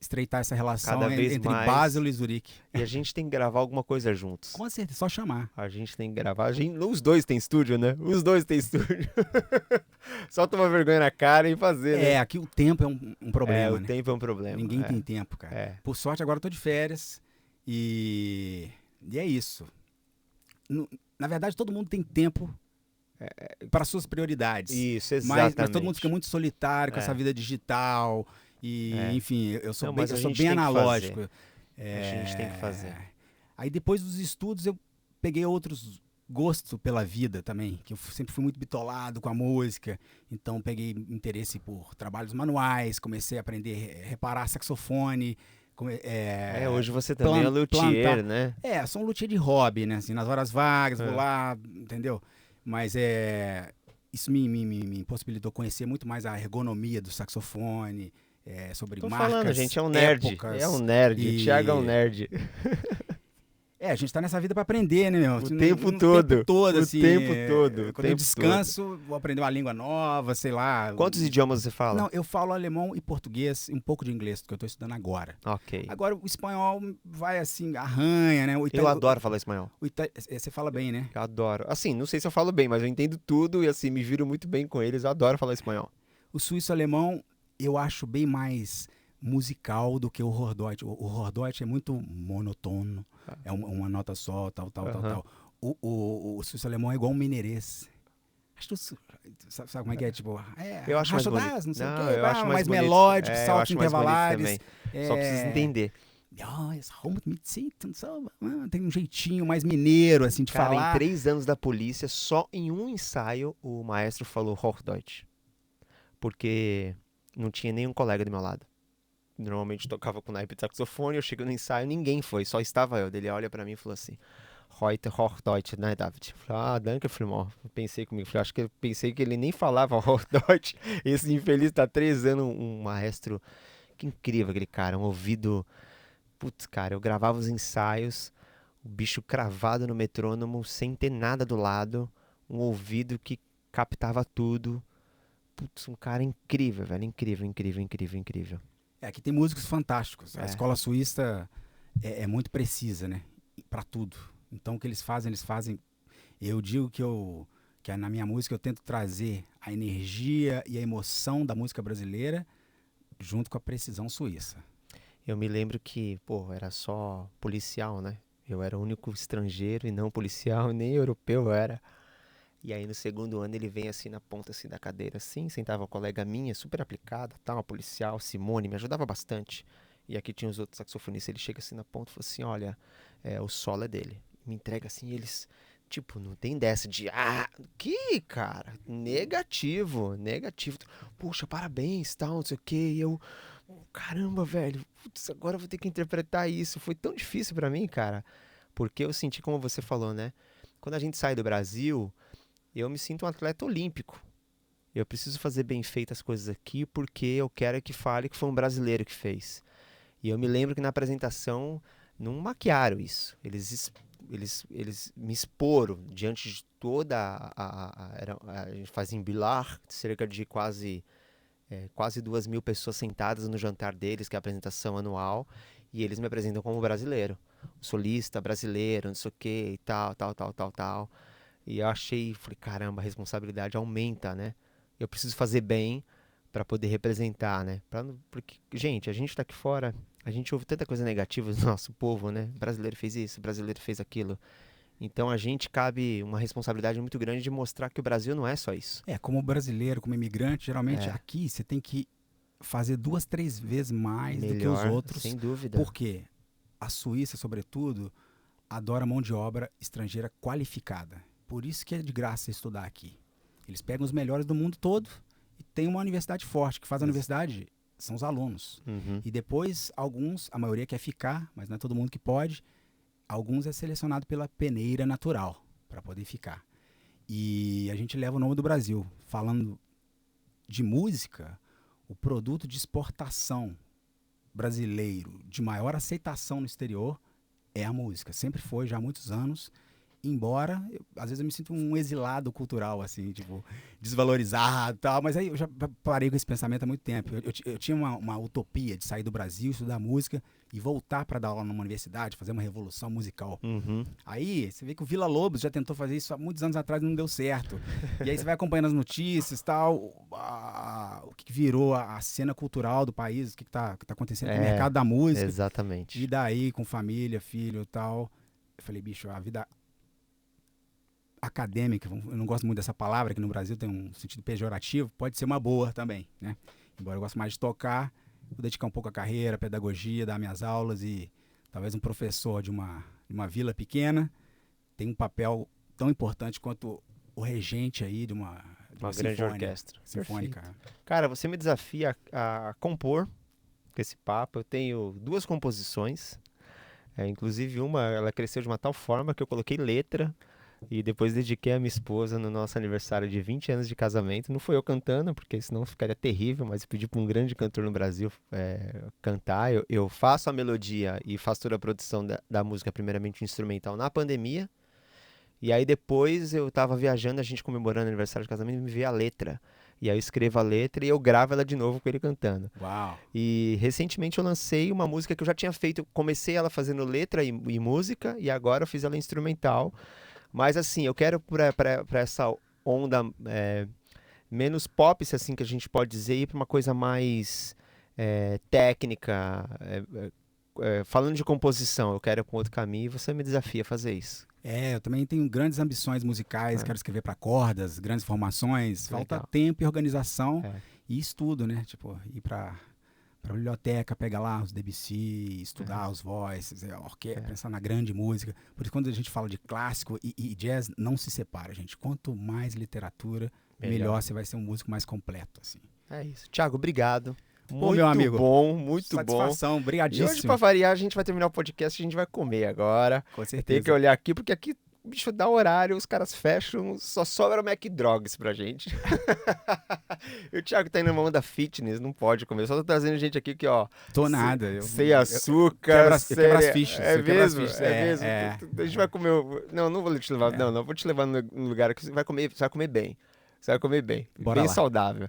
estreitar essa relação entre Basel e Zurique. E a gente tem que gravar alguma coisa juntos. Com certeza, só chamar. A gente tem que gravar. Os dois têm estúdio, né? Os dois têm estúdio. Só tomar vergonha na cara e fazer, né? Aqui o tempo é um problema, o tempo é um problema. Ninguém tem tempo, cara. Por sorte, agora eu tô de férias e é isso. Na verdade, todo mundo tem tempo para suas prioridades. Isso, exatamente. Mas todo mundo fica muito solitário com essa vida digital. E, enfim, eu sou bem analógico. A gente tem que fazer. Aí depois dos estudos eu peguei outros gostos pela vida também, que eu sempre fui muito bitolado com a música, então peguei interesse por trabalhos manuais, comecei a aprender a reparar saxofone. Hoje você também é luthier, né? Sou um luthier de hobby, né? Assim, nas horas vagas, vou lá, entendeu? Mas isso me possibilitou conhecer muito mais a ergonomia do saxofone, sobre Tô marcas, falando, gente, é um nerd. Épocas, é um nerd, o Thiago é um nerd. A gente tá nessa vida pra aprender, né, meu? O tempo todo, assim. Quando eu descanso, vou aprender uma língua nova, sei lá. Quantos idiomas você fala? Não, eu falo alemão e português, um pouco de inglês, que eu tô estudando agora. Ok. Agora o espanhol vai assim, arranha, né? Eu adoro falar espanhol. Você fala bem, né? Eu adoro. Assim, não sei se eu falo bem, mas eu entendo tudo e assim, me viro muito bem com eles. Eu adoro falar espanhol. O suíço-alemão eu acho bem mais musical do que o Hochdeutsch. O Hochdeutsch é muito monotônico, é uma nota só, tal. O suíço-alemão é igual um mineirês. Acho que sabe como é que é? Tipo, eu acho mais bonito. Não sei o quê, eu acho mais bonito. melódico, saltos intervalares. Só precisa entender. Tem um jeitinho mais mineiro, assim, de falar. Em 3 anos da polícia, só em um ensaio, o maestro falou Hochdeutsch. porque não tinha nenhum colega do meu lado. Normalmente tocava com naipe de saxofone, eu chego no ensaio, ninguém foi, só estava eu. Daí ele olha pra mim e falou assim: Heute Hochdeutsch, né, David? Eu falei, danke, Filmão. Pensei comigo, acho que eu pensei que ele nem falava Hochdeutsch. Esse infeliz tá 3 anos, um maestro. Que incrível aquele cara, um ouvido. Putz, cara, eu gravava os ensaios, o bicho cravado no metrônomo, sem ter nada do lado, um ouvido que captava tudo. Putz, um cara incrível, velho, incrível, incrível, incrível, incrível. Aqui tem músicos fantásticos. A É, escola suíça é muito precisa, né? Pra tudo. Então o que eles fazem. Eu digo que na minha música eu tento trazer a energia e a emoção da música brasileira junto com a precisão suíça. eu me lembro que, pô, era só policial, né? Eu era o único estrangeiro e não policial, nem europeu eu era. E aí no segundo ano ele vem assim na ponta assim da cadeira, assim, sentava uma colega minha, super aplicada, tal, uma policial, Simone, me ajudava bastante. E aqui tinha os outros saxofonistas, ele chega assim na ponta e fala assim, olha, o solo é dele. Me entrega assim, eles, tipo, não tem dessa de, que, cara, negativo, negativo. Puxa, parabéns, tal, não sei o quê. E eu, caramba, velho, putz, agora eu vou ter que interpretar isso. Foi tão difícil pra mim, cara, porque eu senti, como você falou, né? Quando a gente sai do Brasil, eu me sinto um atleta olímpico. Eu preciso fazer bem feitas as coisas aqui porque eu quero que fale que foi um brasileiro que fez. E eu me lembro que na apresentação não maquiaram isso. Eles me exporam diante de toda a gente fazia em Bilar, cerca de quase 2.000 pessoas sentadas no jantar deles, que é a apresentação anual, e eles me apresentam como brasileiro. Solista brasileiro, não sei o que e tal, tal, tal, tal, tal. E eu achei, falei, caramba, a responsabilidade aumenta, né? Eu preciso fazer bem para poder representar, né? Porque, gente, a gente tá aqui fora, a gente ouve tanta coisa negativa do nosso povo, né? Brasileiro fez isso, brasileiro fez aquilo. Então a gente cabe uma responsabilidade muito grande de mostrar que o Brasil não é só isso. Como brasileiro, como imigrante, geralmente É, aqui você tem que fazer 2, 3 vezes mais do que os melhor, outros. sem dúvida. Por quê? A Suíça, sobretudo, adora mão de obra estrangeira qualificada. Por isso que é de graça estudar aqui. Eles pegam os melhores do mundo todo e tem uma universidade forte. Que faz a Ex- universidade são os alunos. Uhum. E depois, alguns, a maioria quer ficar, mas não é todo mundo que pode. Alguns é selecionado pela peneira natural para poder ficar. E a gente leva o nome do Brasil. Falando de música, o produto de exportação brasileiro de maior aceitação no exterior é a música. Sempre foi, já há muitos anos. Embora, às vezes eu me sinto um exilado cultural, assim, tipo, desvalorizado e tal, mas aí eu já parei com esse pensamento há muito tempo. Eu tinha uma utopia de sair do Brasil, estudar música e voltar para dar aula numa universidade, fazer uma revolução musical. Uhum. Aí você vê que o Vila Lobos já tentou fazer isso há muitos anos atrás e não deu certo. E aí você vai acompanhando as notícias e tal, o que virou a cena cultural do país, o que tá acontecendo com o mercado da música. E Exatamente. daí, com família, filho e tal. Eu falei, bicho, a vida acadêmica, eu não gosto muito dessa palavra, que no Brasil tem um sentido pejorativo, pode ser uma boa também, né? Embora eu goste mais de tocar, vou dedicar um pouco à carreira, à pedagogia, dar minhas aulas e talvez um professor de uma vila pequena tem um papel tão importante quanto o regente aí de Uma uma grande orquestra. sinfônica. Perfeito. Cara, você me desafia a compor com esse papo. Eu tenho 2 composições. Inclusive uma, ela cresceu de uma tal forma que eu coloquei letra e depois dediquei a minha esposa no nosso aniversário de 20 anos de casamento. Não fui eu cantando, porque senão ficaria terrível, mas eu pedi para um grande cantor no Brasil cantar. Eu faço a melodia e faço toda a produção da música, primeiramente instrumental, na pandemia. E aí depois eu tava viajando, a gente comemorando o aniversário de casamento, e me veio a letra. E aí eu escrevo a letra e eu gravo ela de novo com ele cantando. Uau! E recentemente eu lancei uma música que eu já tinha feito, eu comecei ela fazendo letra e música, e agora eu fiz ela instrumental. Mas assim, eu quero pra essa onda menos pop, se assim que a gente pode dizer, ir pra uma coisa mais técnica. Falando de composição, eu quero ir pra um outro caminho e você me desafia a fazer isso. Eu também tenho grandes ambições musicais, É, quero escrever para cordas, grandes formações. Falta legal. tempo e organização É, e estudo, né? Tipo, ir para biblioteca, pegar lá os Debussy, estudar é, os voices, é. pensar na grande música. Por isso, quando a gente fala de clássico e jazz, não se separa, gente. Quanto mais literatura, melhor Melhor. você vai ser um músico mais completo, assim. É isso. Thiago, obrigado. Pô, Muito meu amigo. bom, muito bom. Satisfação, E hoje, brigadíssimo. pra variar, a gente vai terminar o podcast e a gente vai comer agora. Com Tem certeza. que olhar aqui, porque aqui, bicho, dá horário, os caras fecham, só sobra o McDrogs pra gente. E o Thiago tá indo numa onda fitness, não pode comer. Só tô trazendo gente aqui que, ó, Tô nada. Eu sem açúcar, quebro as sem... fichas. É eu quebro as mesmo? fichas. É mesmo? É. A gente vai comer... Não vou te levar... É. Não, vou te levar num lugar que você vai comer bem. Você vai comer bem. Bora bem lá. saudável.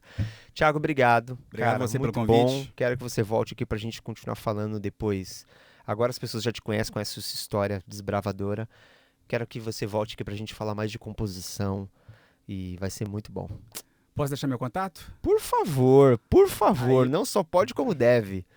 Thiago, obrigado. Obrigado Cara, você pelo muito convite. bom. Quero que você volte aqui pra gente continuar falando depois. Agora as pessoas já te conhecem essa história desbravadora. Quero que você volte aqui pra gente falar mais de composição. E vai ser muito bom. Posso deixar meu contato? Por favor. Aí. Não só pode como deve.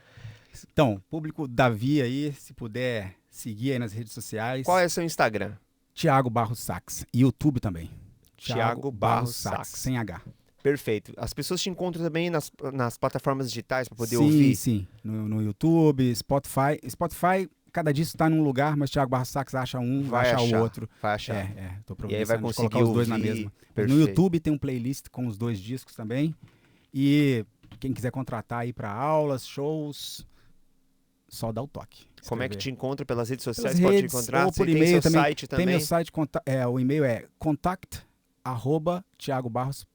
Então, público Davi aí, se puder seguir aí nas redes sociais. Qual é o seu Instagram? Thiago Barros Sax. E YouTube também. Thiago Barros Sax. Sem H. Perfeito. As pessoas te encontram também nas plataformas digitais para poder sim, ouvir? Sim, no YouTube, Spotify. Spotify, cada disco está num lugar, mas Thiago Barros Sax acha um, vai achar o outro. Vai achar. Tô E aí vai providenciando de conseguir colocar os dois na ouvir. mesma. Perfeito. No YouTube tem um playlist com os 2 discos também. E quem quiser contratar aí para aulas, shows, só dá o toque. Como é que te encontra pelas redes sociais? Pelas Pode te redes, encontrar? ou por Você e-mail tem seu também. site também? Tem meu site, o e-mail é contact@thiagobarros.ch.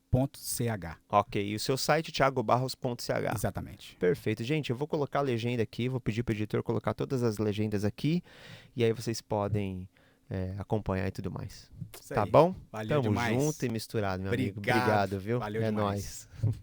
Ok, e o seu site, thiagobarros.ch. Exatamente. Perfeito. Gente, eu vou colocar a legenda aqui, vou pedir para o editor colocar todas as legendas aqui, e aí vocês podem acompanhar e tudo mais. Isso Tá aí. bom? Valeu Tamo demais. junto e misturado, meu amigo. Obrigado. Obrigado, viu? Valeu É demais. nóis.